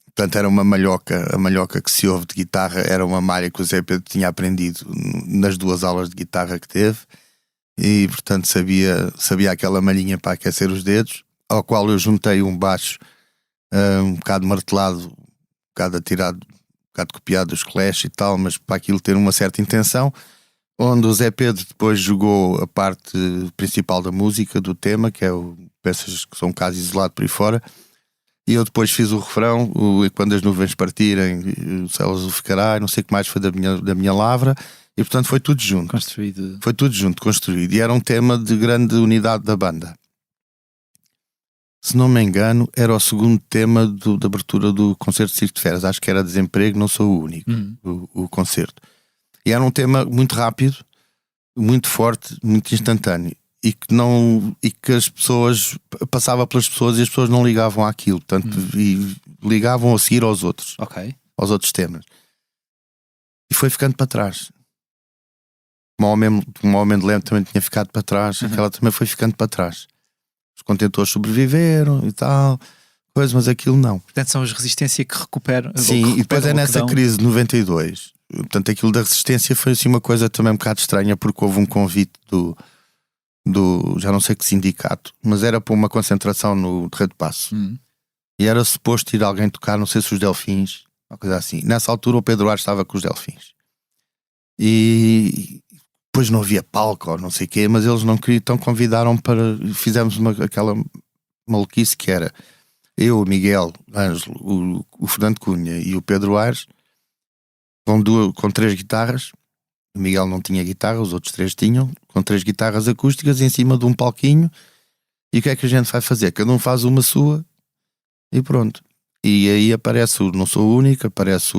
portanto era uma malhoca. A malhoca que se ouve de guitarra era uma malha que o Zé Pedro tinha aprendido nas 2 aulas de guitarra que teve e portanto sabia aquela malhinha para aquecer os dedos, ao qual eu juntei um baixo um bocado martelado, um bocado atirado, um bocado copiado dos Clash e tal, mas para aquilo ter uma certa intenção, onde o Zé Pedro depois jogou a parte principal da música, do tema, que é peças que são um caso isolado por aí fora, e eu depois fiz o refrão, e quando as nuvens partirem, o céu azul ficará, não sei o que mais foi da minha lavra, e portanto foi tudo junto. Construído. Foi tudo junto, construído, e era um tema de grande unidade da banda. Se não me engano, era o segundo tema da abertura do concerto de Circo de Feras, acho que era Desemprego, Não Sou o Único, o concerto. E era um tema muito rápido, muito forte, muito instantâneo e que as pessoas passava pelas pessoas e as pessoas não ligavam àquilo, portanto, e ligavam a seguir aos outros, aos outros temas. E foi ficando para trás. Uma Homem de Lento também tinha ficado para trás, aquela também foi ficando para trás. Os Contentores sobreviveram e tal, mas aquilo não. Portanto, são as Resistência que recuperam. Sim, e depois é nessa crise de 92. Portanto, aquilo da Resistência foi assim uma coisa também um bocado estranha, porque houve um convite do já não sei que sindicato, mas era para uma concentração no Terreiro de Paço. E era suposto ir alguém tocar, não sei se os Delfins, uma coisa assim. Nessa altura o Pedro Aires estava com os Delfins. E depois não havia palco ou não sei o quê, mas eles não queriam, então convidaram para... Fizemos aquela maluquice que era eu, o Miguel Ângelo, o Fernando Cunha e o Pedro Aires com 3 guitarras. O Miguel não tinha guitarra, os outros 3 tinham, com 3 guitarras acústicas em cima de um palquinho. E o que é que a gente vai fazer? Cada um faz uma sua e pronto. E aí aparece o Não Sou o Único, aparece se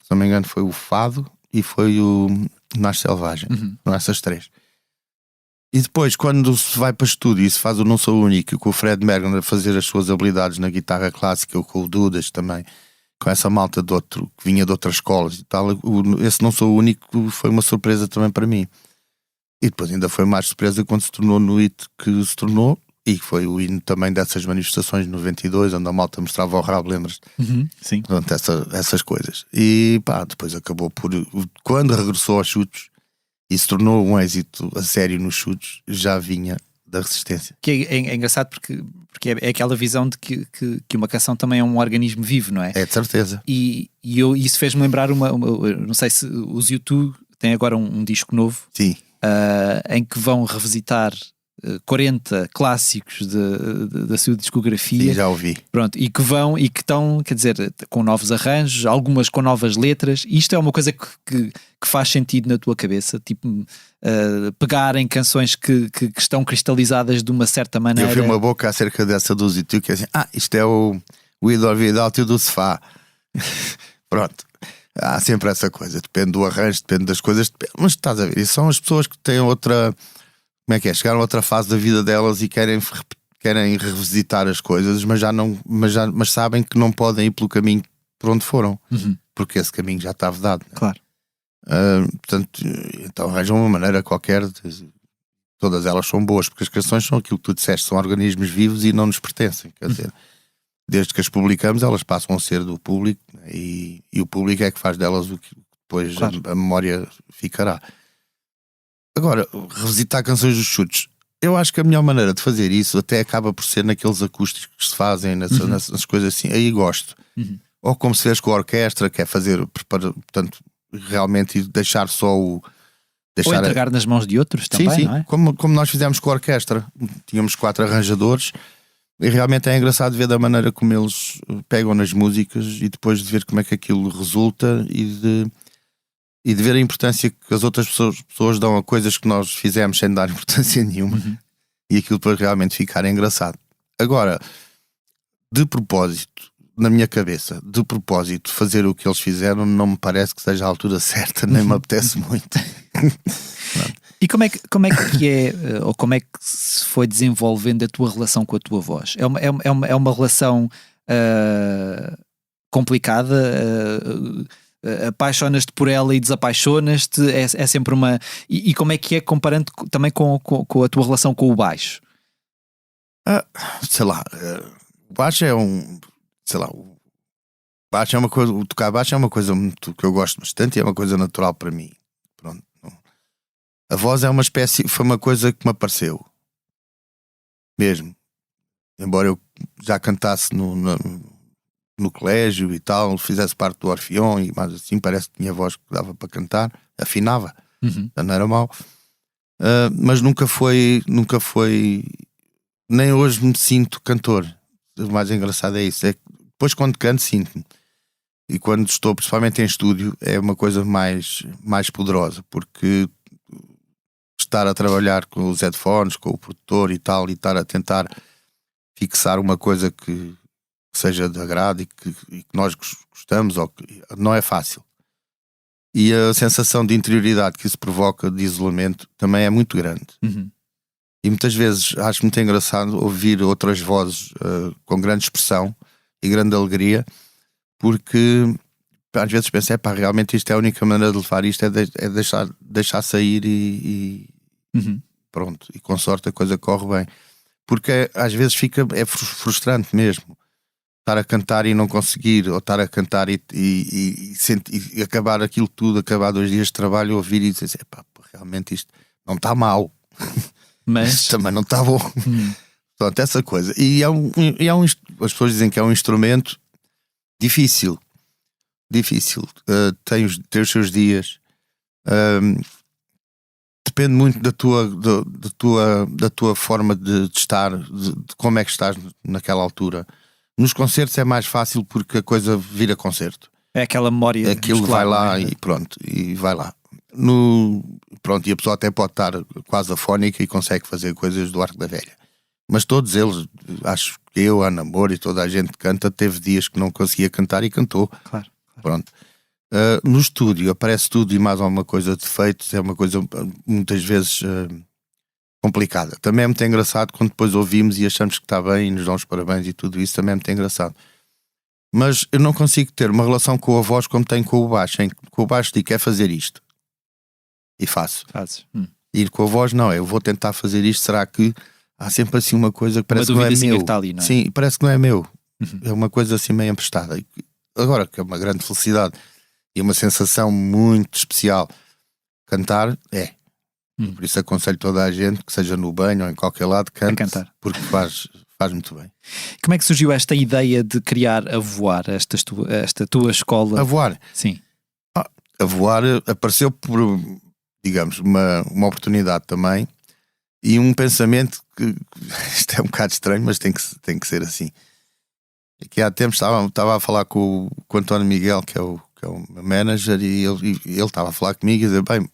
não me engano foi o Fado e foi o Nasce Selvagem. São essas 3. E depois, quando se vai para estúdio e se faz o Não Sou o Único, com o Fred Mergen a fazer as suas habilidades na guitarra clássica, ou com o Dudas também, com essa malta que vinha de outras escolas e tal, esse Não Sou o Único foi uma surpresa também para mim. E depois ainda foi mais surpresa quando se tornou no hit que se tornou, e foi o hino também dessas manifestações de 92, onde a malta mostrava o rabo, lembras-te? Sim. Pronto, essas coisas. E pá, depois acabou por. Quando regressou aos chutes e se tornou um êxito a sério nos chutes, já vinha da Resistência. Que é engraçado porque é aquela visão de que uma canção também é um organismo vivo, não é? É de certeza. E isso fez-me lembrar não sei se os U2 têm agora um disco novo. Sim. Em que vão revisitar 40 clássicos da sua discografia. Sim, já ouvi. Pronto, e que estão, quer dizer, com novos arranjos, algumas com novas letras. E isto é uma coisa que faz sentido na tua cabeça, tipo pegar em canções que estão cristalizadas de uma certa maneira. Eu vi uma boca acerca dessa do U2 que é assim, isto é o With or Without You do Sofá. Pronto. Há sempre essa coisa, depende do arranjo, depende das coisas, mas estás a ver, e são as pessoas que têm outra, como é que é, chegaram a outra fase da vida delas e querem revisitar as coisas, mas sabem que não podem ir pelo caminho por onde foram, porque esse caminho já estava dado, né? Claro. Portanto, então arranjam uma maneira qualquer, todas elas são boas, porque as canções são aquilo que tu disseste, são organismos vivos e não nos pertencem, quer dizer, desde que as publicamos elas passam a ser do público, né? E o público é que faz delas o que depois a memória ficará. Agora, revisitar canções dos chutes, eu acho que a melhor maneira de fazer isso até acaba por ser naqueles acústicos que se fazem, nessas coisas assim, aí gosto. Ou como se fez com a orquestra, que é fazer, portanto, realmente deixar só o... Ou entregar nas mãos de outros também, sim, não é? Como nós fizemos com a orquestra, tínhamos 4 arranjadores e realmente é engraçado ver da maneira como eles pegam nas músicas e depois de ver como é que aquilo resulta e de ver a importância que as outras pessoas dão a coisas que nós fizemos sem dar importância nenhuma e aquilo depois realmente ficar engraçado. Agora, de propósito, na minha cabeça, de propósito, fazer o que eles fizeram não me parece que seja a altura certa, nem me apetece muito. E como é que é, ou como é que se foi desenvolvendo a tua relação com a tua voz? É uma relação complicada? Apaixonas-te por ela e desapaixonas-te? É sempre uma... E como é que é comparando também com a tua relação com o baixo? Sei lá, o baixo é o baixo é uma coisa, o tocar baixo é uma coisa muito, que eu gosto bastante e é uma coisa natural para mim. Pronto. A voz é uma espécie, foi uma coisa que me apareceu mesmo, embora eu já cantasse no colégio e tal, fizesse parte do Orfeão e mais assim, parece que tinha voz que dava para cantar, afinava, não era mau, mas nunca foi, nem hoje me sinto cantor. O mais engraçado é isso, é que depois quando canto sinto-me, e quando estou principalmente em estúdio é uma coisa mais poderosa, porque estar a trabalhar com os headphones, com o produtor e tal, e estar a tentar fixar uma coisa que seja de agrado e que nós gostamos, não é fácil. E a sensação de interioridade que isso provoca, de isolamento, também é muito grande. E muitas vezes acho muito engraçado ouvir outras vozes com grande expressão e grande alegria, porque às vezes penso, realmente isto é a única maneira de levar isto, é deixar sair e pronto, e com sorte a coisa corre bem, porque às vezes é frustrante mesmo estar a cantar e não conseguir, ou estar a cantar e acabar aquilo tudo, acabar 2 dias de trabalho, ouvir e dizer realmente isto não está mal, mas também não está bom. Pronto, essa coisa, as pessoas dizem que é um instrumento difícil, tem os seus dias, depende muito da tua forma de estar, de como é que estás naquela altura. Nos concertos é mais fácil porque a coisa vira concerto, é aquela memória, aquilo vai lá, e pronto, e vai lá. Pronto, e a pessoa até pode estar quase afónica e consegue fazer coisas do Arco da Velha, mas todos eles, acho que eu, a Ana Moura e toda a gente que canta, teve dias que não conseguia cantar e cantou. Claro. Pronto. No estúdio aparece tudo e mais alguma coisa de defeitos, é uma coisa muitas vezes complicada. Também é muito engraçado quando depois ouvimos e achamos que está bem e nos dão os parabéns e tudo isso, também é muito engraçado. Mas eu não consigo ter uma relação com a voz como tenho com o baixo, em que com o baixo digo, quer fazer isto e faço. E com a voz não, eu vou tentar fazer isto, será que há sempre assim uma coisa que parece que não é duvidazinha meu. que está ali, não é? Sim, parece que não é meu. Uhum. É uma coisa assim meio emprestada. Agora que é uma grande felicidade e uma sensação muito especial, cantar é. Por isso aconselho toda a gente que seja no banho ou em qualquer lado, cante, cantar. porque faz muito bem. Como é que surgiu esta ideia de criar a Voar, esta tua escola? A voar. Sim. A voar apareceu por, digamos, uma oportunidade também e um pensamento que isto é um bocado estranho, mas tem que ser assim. Aqui há tempos estava a falar com o António Miguel, que é o meu manager, e ele estava a falar comigo e dizer, bem,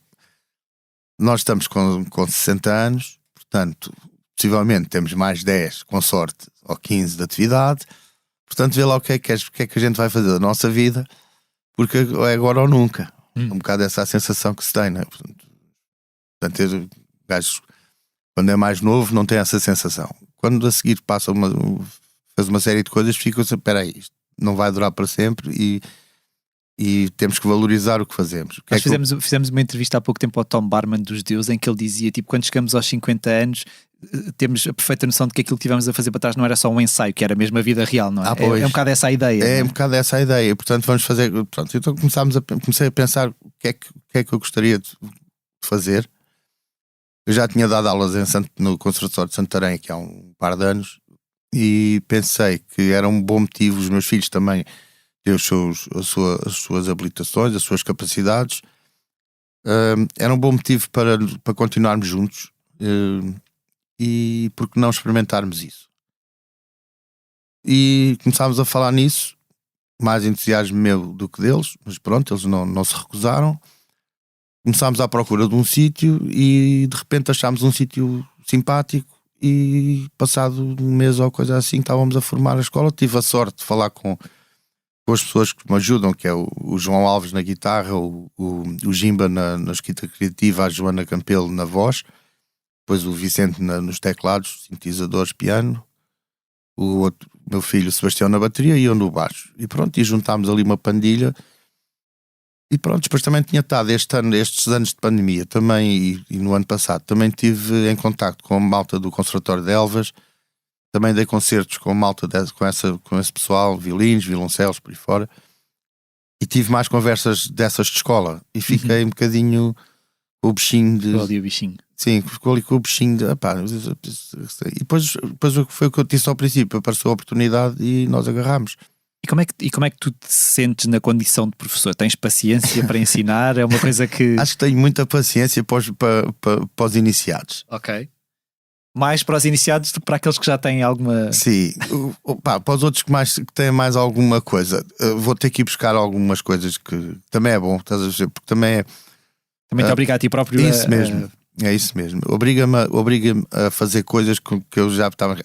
nós estamos com 60 anos, portanto, possivelmente temos mais 10, com sorte, ou 15 de atividade, portanto, vê lá o que é que a gente vai fazer da nossa vida, porque é agora ou nunca. Um bocado essa a sensação que se tem, né? Portanto, o gajo, quando é mais novo, não tem essa sensação. Quando a seguir faz uma série de coisas, fica assim, espera aí, isto não vai durar para sempre e temos que valorizar o que fazemos. Nós fizemos uma entrevista há pouco tempo ao Tom Barman dos Deus, em que ele dizia, tipo, quando chegamos aos 50 anos, temos a perfeita noção de que aquilo que tivemos a fazer para trás não era só um ensaio, que era mesmo a vida real, não é? É um bocado essa a ideia. É um bocado essa a ideia. Portanto, vamos fazer. Pronto, então comecei a pensar o que é que eu gostaria de fazer. Eu já tinha dado aulas no Conservatório de Santarém aqui há um par de anos e pensei que era um bom motivo os meus filhos também ter as suas habilitações, as suas capacidades. Era um bom motivo para continuarmos juntos. E por que não experimentarmos isso? E começámos a falar nisso, mais entusiasmo meu do que deles, mas pronto, eles não se recusaram. Começámos à procura de um sítio e de repente achámos um sítio simpático e passado um mês ou coisa assim estávamos a formar a escola. Tive a sorte de falar com as pessoas que me ajudam, que é o João Alves na guitarra, o Jimba na escrita criativa, a Joana Campelo na voz, depois o Vicente nos teclados, sintetizadores, piano, o meu filho Sebastião na bateria e eu no baixo. E pronto, e juntámos ali uma pandilha. E pronto, depois também tinha estado estes anos de pandemia também, e no ano passado também estive em contacto com a malta do Conservatório de Elvas, também dei concertos com a malta com esse pessoal, violinos, violoncelos, por aí fora, e tive mais conversas dessas de escola e fiquei um bocadinho com o bichinho de... Ficou ali o bichinho. Sim, ficou ali com o bichinho de... E depois foi o que eu disse ao princípio, apareceu a oportunidade e nós agarramos. E como é que tu te sentes na condição de professor? Tens paciência para ensinar? É uma coisa que... Acho que tenho muita paciência para os iniciados. Ok. Mais para os iniciados do que para aqueles que já têm alguma... Sim. Para os outros que têm mais alguma coisa, vou ter que ir buscar algumas coisas que também é bom, estás a ver? Porque também te obriga a ti próprio isso mesmo. É isso mesmo. Obriga-me a fazer coisas que eu já estava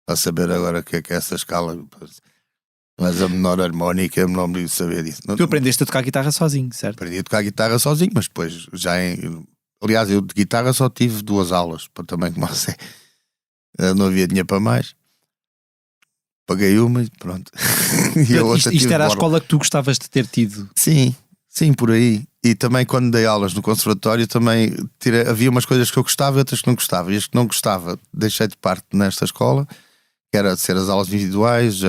a saber agora o que é essa escala. Mas a menor harmónica, eu não me saber disso. Tu aprendeste a tocar guitarra sozinho, certo? Aprendi a tocar guitarra sozinho, mas depois aliás, eu de guitarra só tive 2 aulas, para também como você. Não havia dinheiro para mais. Paguei uma e pronto. E a outra isto era a escola que tu gostavas de ter tido? Sim, por aí. E também quando dei aulas no conservatório também havia umas coisas que eu gostava e outras que não gostava. E as que não gostava deixei de parte nesta escola, que era de ser as aulas individuais,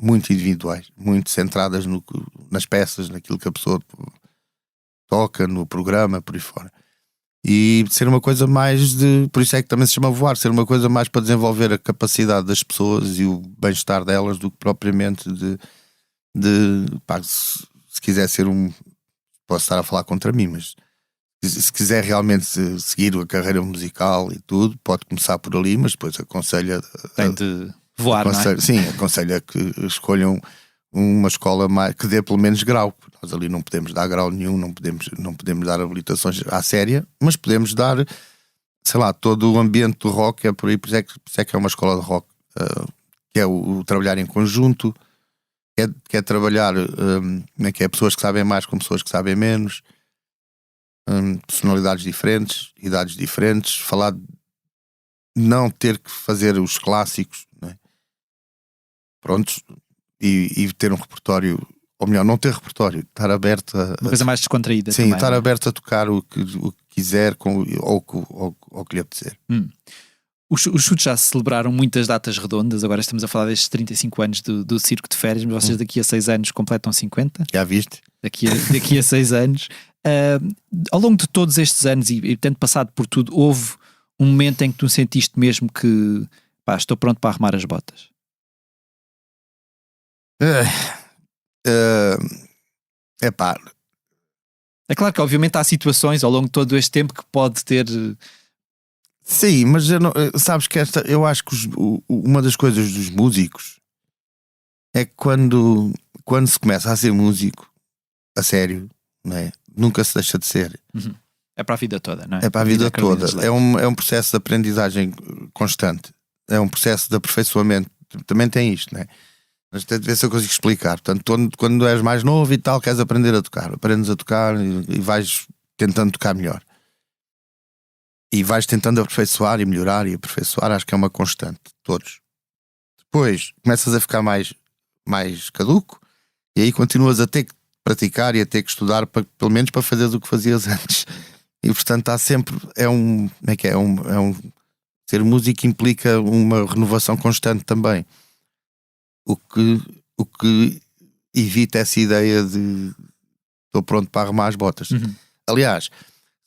muito individuais, muito centradas nas peças, naquilo que a pessoa toca, no programa, por aí fora. E ser uma coisa mais por isso é que também se chama voar, ser uma coisa mais para desenvolver a capacidade das pessoas e o bem-estar delas do que propriamente se quiser ser posso estar a falar contra mim, mas se quiser realmente seguir a carreira musical e tudo, pode começar por ali, mas depois aconselha tem de voar, não é? Sim, aconselha que escolham uma escola que dê pelo menos grau. Nós ali não podemos dar grau nenhum, não podemos dar habilitações à séria, mas podemos dar, sei lá, todo o ambiente do rock, por isso é que é uma escola de rock, que é o trabalhar em conjunto, que é trabalhar, que é pessoas que sabem mais com pessoas que sabem menos, personalidades diferentes, idades diferentes, falar, não ter que fazer os clássicos, né? Prontos, e ter um repertório, ou melhor, não ter repertório, estar aberto a... Uma coisa mais descontraída. Sim, também, estar não é? aberto a tocar o que quiser ou o que lhe apetecer. Os chutes já celebraram muitas datas redondas. Agora estamos a falar destes 35 anos do Circo de Férias, mas vocês daqui a 6 anos completam 50. Já viste? Daqui a 6 anos. Ao longo de todos estes anos e tendo passado por tudo, houve um momento em que tu sentiste mesmo que estou pronto para arrumar as botas? É claro que obviamente há situações ao longo de todo este tempo que pode ter... Sim, mas sabes que eu acho que uma das coisas dos músicos é que quando se começa a ser músico a sério, não é? Nunca se deixa de ser. Uhum. É para a vida toda, não é? É para a vida toda. É um processo de aprendizagem constante. É um processo de aperfeiçoamento. Também tem isto, não é? Mas tem de ver se eu consigo explicar. Portanto, quando és mais novo e tal, queres aprender a tocar. Aprendes a tocar e vais tentando tocar melhor. E vais tentando aperfeiçoar e melhorar e aperfeiçoar. Acho que é uma constante. Todos. Depois começas a ficar mais caduco e aí continuas a ter que praticar e a ter que estudar pelo menos para fazeres o que fazias antes. E portanto há sempre... Ser músico implica uma renovação constante também. O que evita essa ideia de estou pronto para arrumar as botas. Uhum. Aliás,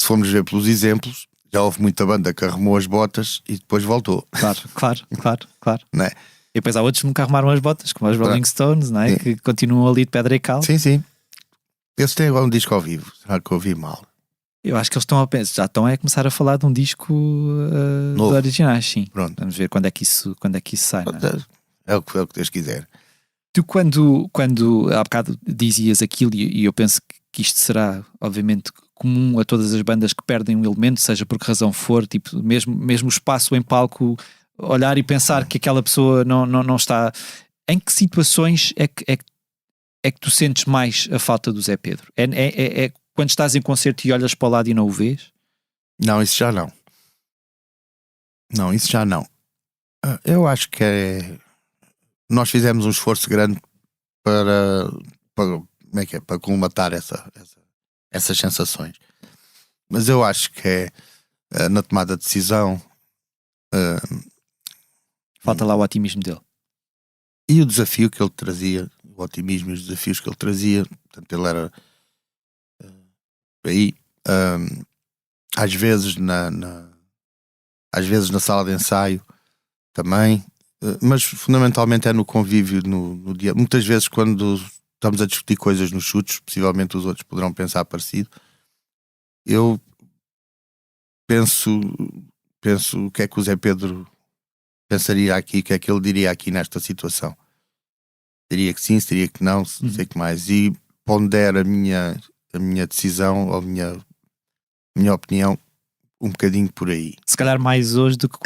se formos ver pelos exemplos, já houve muita banda que arrumou as botas e depois voltou. Claro. Não é? E depois há outros que nunca arrumaram as botas, como os Rolling Stones, não é? Sim. Que continuam ali de pedra e cal. Sim. Eles têm agora um disco ao vivo. Será que eu ouvi mal? Eu acho que eles estão a pensar, já estão a começar a falar de um disco de originais, sim. Pronto. Vamos ver quando é que isso sai, não é? É o que Deus quiser. Tu quando há bocado dizias aquilo, e eu penso que isto será obviamente comum a todas as bandas que perdem um elemento, seja por que razão for, tipo, mesmo o espaço em palco, olhar e pensar que aquela pessoa não está... Em que situações é que tu sentes mais a falta do Zé Pedro? É quando estás em concerto e olhas para o lado e não o vês? Não, isso já não. Não, isso já não. Eu acho que nós fizemos um esforço grande para colmatar essas sensações. Mas eu acho que na tomada de decisão falta lá o otimismo dele. E o desafio que ele trazia, o otimismo e os desafios que ele trazia. Portanto, ele era aí às vezes na sala de ensaio também, mas fundamentalmente é no convívio no dia. Muitas vezes quando estamos a discutir coisas nos chutes, possivelmente os outros poderão pensar parecido, eu penso o que é que o Zé Pedro pensaria aqui, o que é que ele diria aqui nesta situação. Diria que sim, diria que não, sei que mais, e pondera a minha decisão ou a minha opinião um bocadinho por aí. Se calhar mais hoje do que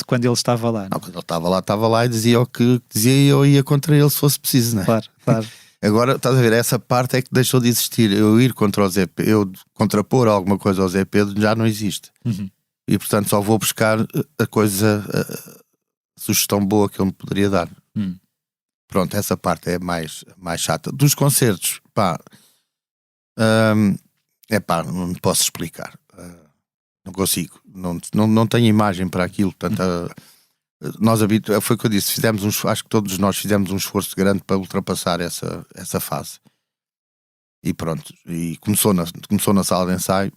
quando ele estava lá. Não, quando ele estava lá e dizia o que dizia e eu ia contra ele se fosse preciso, não é? Claro. Agora, estás a ver, essa parte é que deixou de existir. Eu ir contra o Zé Pedro, eu contrapor alguma coisa ao Zé Pedro já não existe. Uhum. E portanto só vou buscar a sugestão boa que ele me poderia dar. Pronto, essa parte é mais chata. Dos concertos, não posso explicar. Não consigo. Não tenho imagem para aquilo. Portanto, foi o que eu disse. Acho que todos nós fizemos um esforço grande para ultrapassar essa fase. E pronto. E começou na sala de ensaio.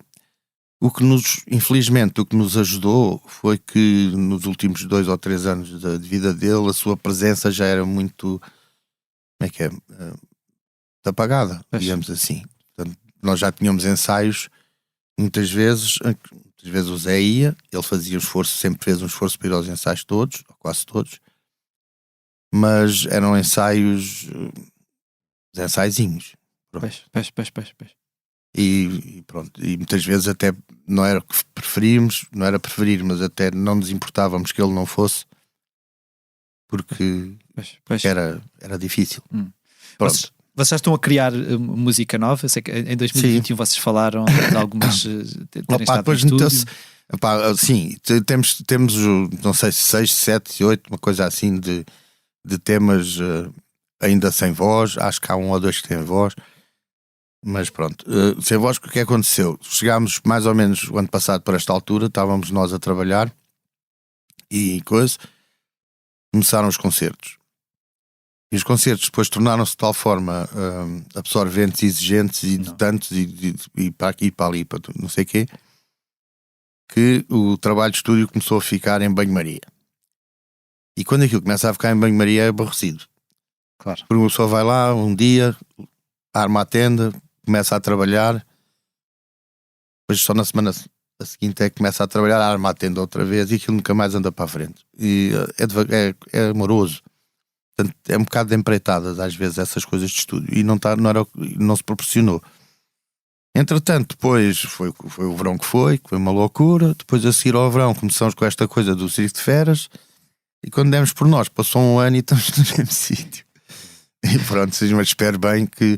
Infelizmente, o que nos ajudou foi que nos últimos 2 ou 3 anos de vida dele, a sua presença já era muito, apagada, digamos assim. Portanto, nós já tínhamos ensaios, muitas vezes o Zé ia, ele fazia um esforço, sempre fez um esforço para ir aos ensaios todos, ou quase todos, mas eram ensaios, ensaizinhos. Pois. E pronto, e muitas vezes até não era que preferíamos, não era preferir, mas até não nos importávamos que ele não fosse, porque era difícil. Pronto. Vocês estão a criar música nova? Eu sei que em 2021 vocês falaram de algumas terem estado no estúdio. Sim, temos não sei, 6, 7, 8, uma coisa assim de temas ainda sem voz. Acho que há 1 ou 2 que têm voz. Mas pronto, sem voz, o que aconteceu? Chegámos mais ou menos o ano passado para esta altura, estávamos nós a trabalhar e coisa, começaram os concertos. E os concertos depois tornaram-se de tal forma absorventes, exigentes e de tantos e para aqui e para ali, para não sei o quê, que o trabalho de estúdio começou a ficar em banho-maria. E quando aquilo começa a ficar em banho-maria é aborrecido. Claro. Porque uma pessoa vai lá um dia, arma a tenda, começa a trabalhar, depois só na semana a seguinte é que começa a trabalhar, arma a tenda outra vez e aquilo nunca mais anda para a frente. E é amoroso. Portanto, é um bocado de empreitadas às vezes essas coisas de estúdio e não se proporcionou. Entretanto, depois foi o verão que foi uma loucura. Depois a seguir ao verão começamos com esta coisa do circo de feras e quando demos por nós passou um ano e estamos no mesmo sítio. E pronto, mas espero bem que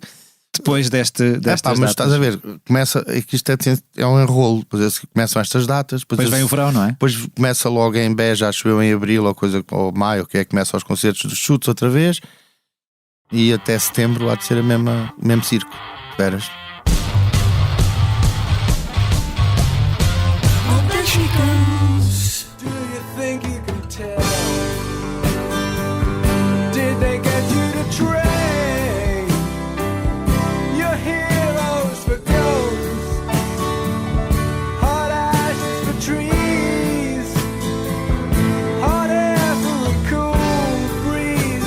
depois destas mas datas. Estás a ver, começa, que isto é um enrolo, depois começam estas datas, Depois vem o verão, não é? Depois começa logo em Beja, acho eu em abril ou maio, que é que começa os concertos dos chutes outra vez, e até setembro há de ser o mesmo circo. Esperas? Do you think you can tell? Did they get you to train your heroes for ghosts? Hot ashes for trees, hot air for a cool breeze,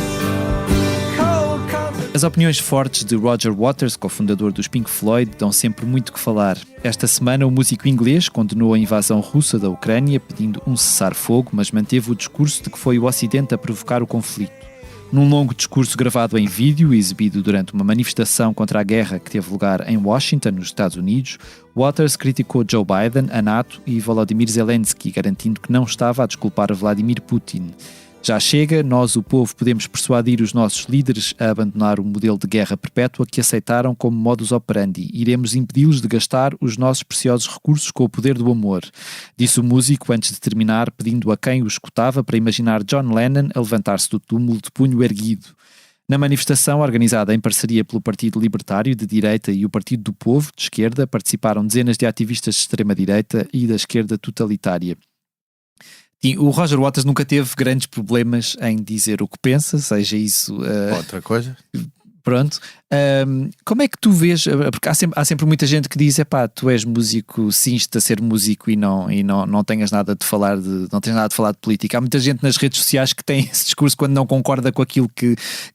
cold comfort. As opiniões fortes de Roger Waters, cofundador dos Pink Floyd, dão sempre muito que falar. Esta semana, o músico inglês condenou a invasão russa da Ucrânia, pedindo um cessar-fogo, mas manteve o discurso de que foi o Ocidente a provocar o conflito. Num longo discurso gravado em vídeo e exibido durante uma manifestação contra a guerra que teve lugar em Washington, nos Estados Unidos, Waters criticou Joe Biden, a NATO e Volodymyr Zelensky, garantindo que não estava a desculpar Vladimir Putin. Já chega, nós, o povo, podemos persuadir os nossos líderes a abandonar o modelo de guerra perpétua que aceitaram como modus operandi. Iremos impedi-los de gastar os nossos preciosos recursos com o poder do amor, disse o músico antes de terminar, pedindo a quem o escutava para imaginar John Lennon a levantar-se do túmulo de punho erguido. Na manifestação, organizada em parceria pelo Partido Libertário de direita e o Partido do Povo, de esquerda, participaram dezenas de ativistas de extrema-direita e da esquerda totalitária. E o Roger Waters nunca teve grandes problemas em dizer o que pensa, seja isso... Outra coisa. Pronto. Como é que tu vês... Porque há sempre muita gente que diz, tu és músico, cinges-te a ser músico e não tenhas nada de falar não tens nada de falar de política. Há muita gente nas redes sociais que tem esse discurso quando não concorda com aquilo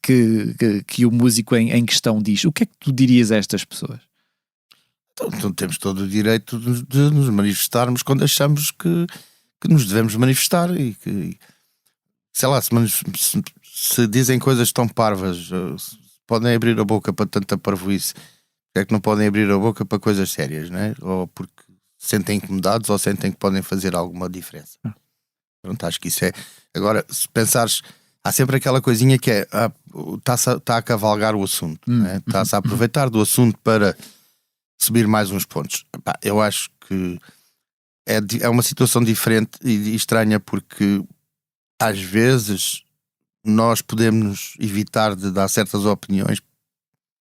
que o músico em questão diz. O que é que tu dirias a estas pessoas? Então temos todo o direito de nos manifestarmos quando achamos que nos devemos manifestar e que, sei lá, se dizem coisas tão parvas, podem abrir a boca para tanta parvoíce, é que não podem abrir a boca para coisas sérias, não é? Ou porque se sentem incomodados ou sentem que podem fazer alguma diferença. Pronto, acho que isso é. Agora, se pensares, há sempre aquela coisinha que é está a cavalgar o assunto, não é? Está-se a aproveitar do assunto para subir mais uns pontos. Eu acho que é uma situação diferente e estranha, porque às vezes nós podemos evitar de dar certas opiniões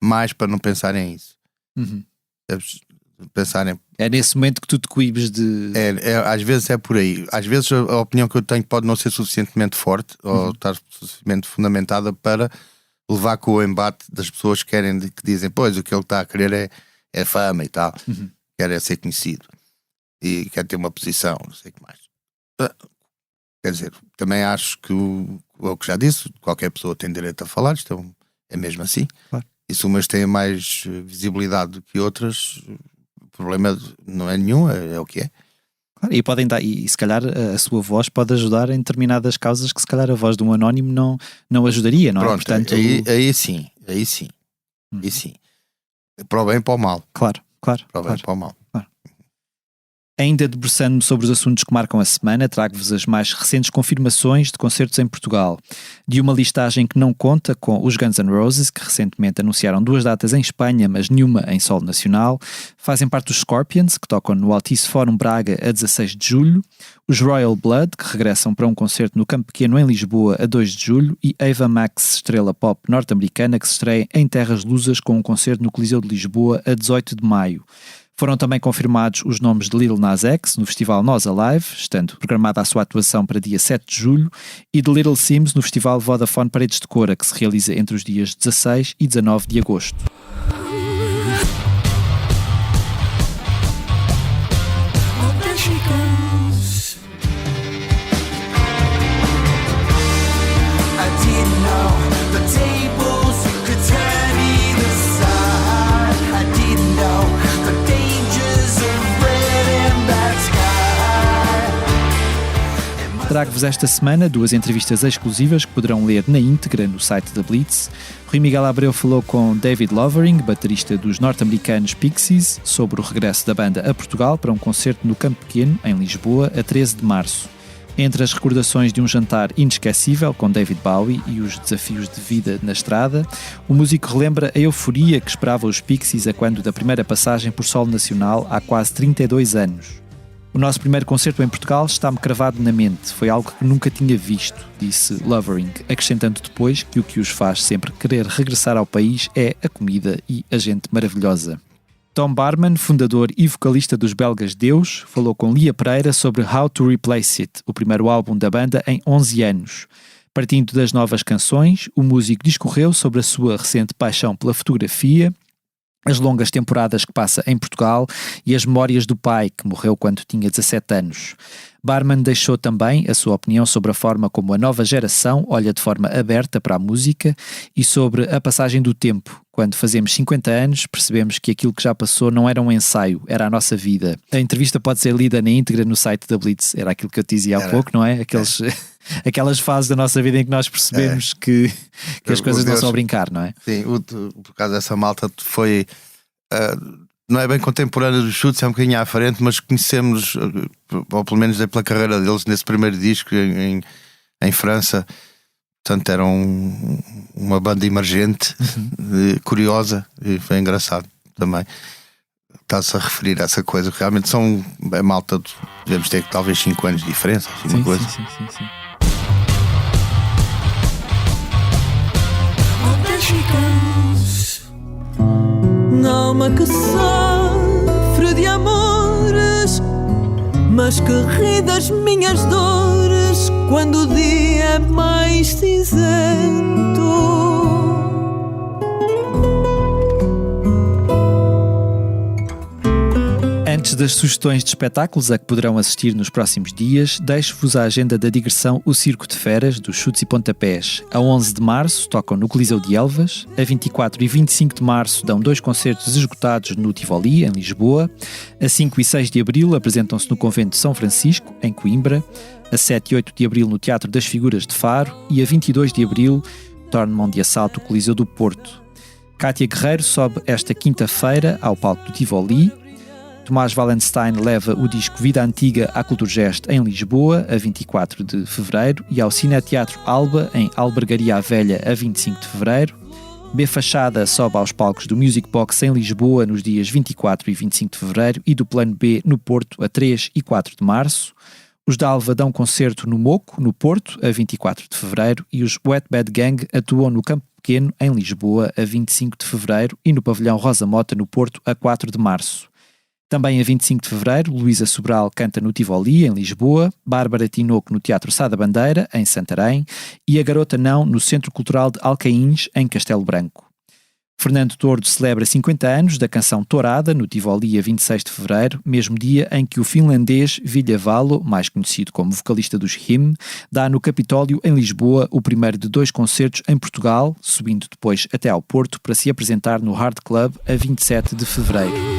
mais para não pensarem em isso. Pensarem. É nesse momento que tu te coibes de... Às vezes é por aí. Às vezes a opinião que eu tenho pode não ser suficientemente forte ou estar suficientemente fundamentada para levar com o embate das pessoas que dizem, pois, o que ele está a querer é fama e tal. Quer ser conhecido. E quer ter uma posição, não sei o que mais. Quer dizer, também acho que o que já disse, qualquer pessoa tem direito a falar, isto é mesmo assim. Claro. E se umas têm mais visibilidade do que outras, o problema não é nenhum, é o que é. Claro, e podem dar, e se calhar a sua voz pode ajudar em determinadas causas que se calhar a voz de um anónimo não ajudaria, não é? Pronto, portanto, aí sim. Aí sim. Para o bem e para o mal. Claro. Para o bem e para o mal. Ainda debruçando-me sobre os assuntos que marcam a semana, trago-vos as mais recentes confirmações de concertos em Portugal. De uma listagem que não conta com os Guns N' Roses, que recentemente anunciaram 2 datas em Espanha, mas nenhuma em solo nacional. Fazem parte os Scorpions, que tocam no Altice Fórum Braga a 16 de julho. Os Royal Blood, que regressam para um concerto no Campo Pequeno em Lisboa a 2 de julho. E Ava Max, estrela pop norte-americana, que se estreia em Terras Lusas com um concerto no Coliseu de Lisboa a 18 de maio. Foram também confirmados os nomes de Lil Nas X no festival Nós Alive, estando programada a sua atuação para dia 7 de julho, e de Little Sims no festival Vodafone Paredes de Cora, que se realiza entre os dias 16 e 19 de agosto. Trago-vos esta semana 2 entrevistas exclusivas que poderão ler na íntegra no site da Blitz. Rui Miguel Abreu falou com David Lovering, baterista dos norte-americanos Pixies, sobre o regresso da banda a Portugal para um concerto no Campo Pequeno, em Lisboa, a 13 de março. Entre as recordações de um jantar inesquecível com David Bowie e os desafios de vida na estrada, o músico relembra a euforia que esperava os Pixies a quando da primeira passagem por solo nacional há quase 32 anos. O nosso primeiro concerto em Portugal está-me cravado na mente. Foi algo que nunca tinha visto, disse Lovering, acrescentando depois que o que os faz sempre querer regressar ao país é a comida e a gente maravilhosa. Tom Barman, fundador e vocalista dos belgas Deus, falou com Lia Pereira sobre How to Replace It, o primeiro álbum da banda em 11 anos. Partindo das novas canções, o músico discorreu sobre a sua recente paixão pela fotografia, as longas temporadas que passa em Portugal e as memórias do pai, que morreu quando tinha 17 anos. Barman deixou também a sua opinião sobre a forma como a nova geração olha de forma aberta para a música e sobre a passagem do tempo. Quando fazemos 50 anos, percebemos que aquilo que já passou não era um ensaio, era a nossa vida. A entrevista pode ser lida na íntegra no site da Blitz. Era aquilo que eu te dizia há pouco, não é? Aquelas fases da nossa vida em que nós percebemos que as coisas não são a brincar, não é? Sim, por causa dessa malta foi... não é bem contemporânea dos Chutes, é um bocadinho à frente, mas conhecemos, ou pelo menos pela carreira deles, nesse primeiro disco em França. Portanto, era uma banda emergente, curiosa, e foi engraçado também. Está-se a referir a essa coisa, que realmente são a malta, devemos ter talvez 5 anos de diferença. Assim, uma coisa. Sim. Alma que sofre de amores, mas que ri das minhas dores quando o dia é mais cinzento. Antes das sugestões de espetáculos a que poderão assistir nos próximos dias, deixo-vos a agenda da digressão O Circo de Feras, dos Chutes e Pontapés. A 11 de março tocam no Coliseu de Elvas, a 24 e 25 de março dão 2 concertos esgotados no Tivoli, em Lisboa, a 5 e 6 de abril apresentam-se no Convento de São Francisco, em Coimbra, a 7 e 8 de abril no Teatro das Figuras de Faro e a 22 de abril tornam de assalto o Coliseu do Porto. Cátia Guerreiro sobe esta quinta-feira ao palco do Tivoli. Tomás Wallenstein leva o disco Vida Antiga à Culturgest em Lisboa, a 24 de fevereiro, e ao Cineteatro Alba, em Albergaria à Velha, a 25 de fevereiro. B Fachada sobe aos palcos do Music Box em Lisboa nos dias 24 e 25 de fevereiro e do Plano B no Porto, a 3 e 4 de março. Os Dalva dão concerto no Moco, no Porto, a 24 de fevereiro, e os Wet Bad Gang atuam no Campo Pequeno, em Lisboa, a 25 de fevereiro, e no Pavilhão Rosa Mota, no Porto, a 4 de março. Também a 25 de fevereiro, Luísa Sobral canta no Tivoli, em Lisboa, Bárbara Tinoco no Teatro Sá da Bandeira, em Santarém, e A Garota Não no Centro Cultural de Alcaíns, em Castelo Branco. Fernando Tordo celebra 50 anos da canção Tourada, no Tivoli, a 26 de fevereiro, mesmo dia em que o finlandês Vilja Valo, mais conhecido como vocalista dos Him, dá no Capitólio, em Lisboa, o primeiro de 2 concertos em Portugal, subindo depois até ao Porto para se apresentar no Hard Club, a 27 de fevereiro.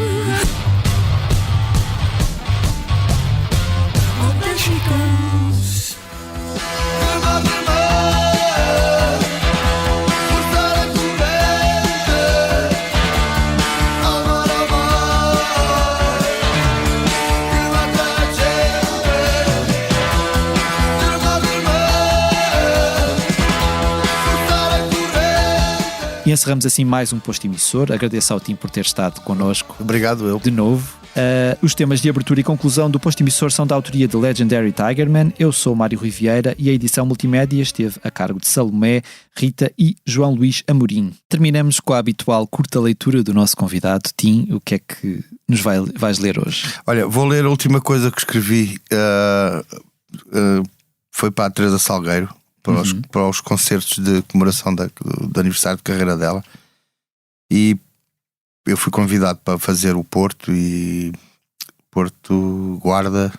E encerramos assim mais um posto emissor. Agradeço ao Tim por ter estado connosco. Obrigado, eu. De novo. Os temas de abertura e conclusão do posto emissor são da autoria de Legendary Tigerman. Eu sou Mário Rui Vieira e a edição multimédia esteve a cargo de Salomé, Rita e João Luís Amorim. Terminamos com a habitual curta leitura do nosso convidado. Tim, o que é que nos vais ler hoje? Olha, vou ler a última coisa que escrevi. Foi para a Teresa Salgueiro, para os concertos de comemoração do aniversário de carreira dela. E eu fui convidado para fazer o Porto e Porto Guarda,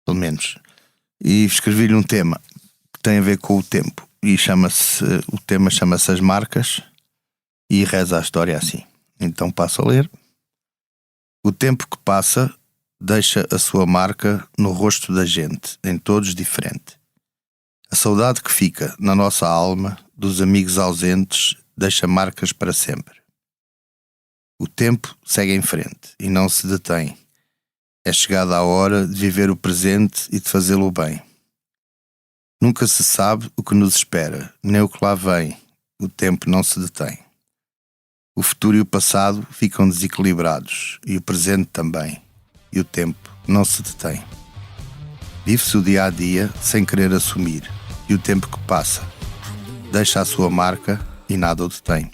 pelo menos. E escrevi-lhe um tema que tem a ver com o tempo. E o tema chama-se As Marcas e reza a história assim. Então passo a ler. O tempo que passa deixa a sua marca no rosto da gente, em todos diferente. A saudade que fica na nossa alma dos amigos ausentes deixa marcas para sempre. O tempo segue em frente e não se detém. É chegada a hora de viver o presente e de fazê-lo bem. Nunca se sabe o que nos espera, nem o que lá vem. O tempo não se detém. O futuro e o passado ficam desequilibrados, e o presente também. E o tempo não se detém. Vive-se o dia a dia sem querer assumir, e o tempo que passa deixa a sua marca e nada o detém.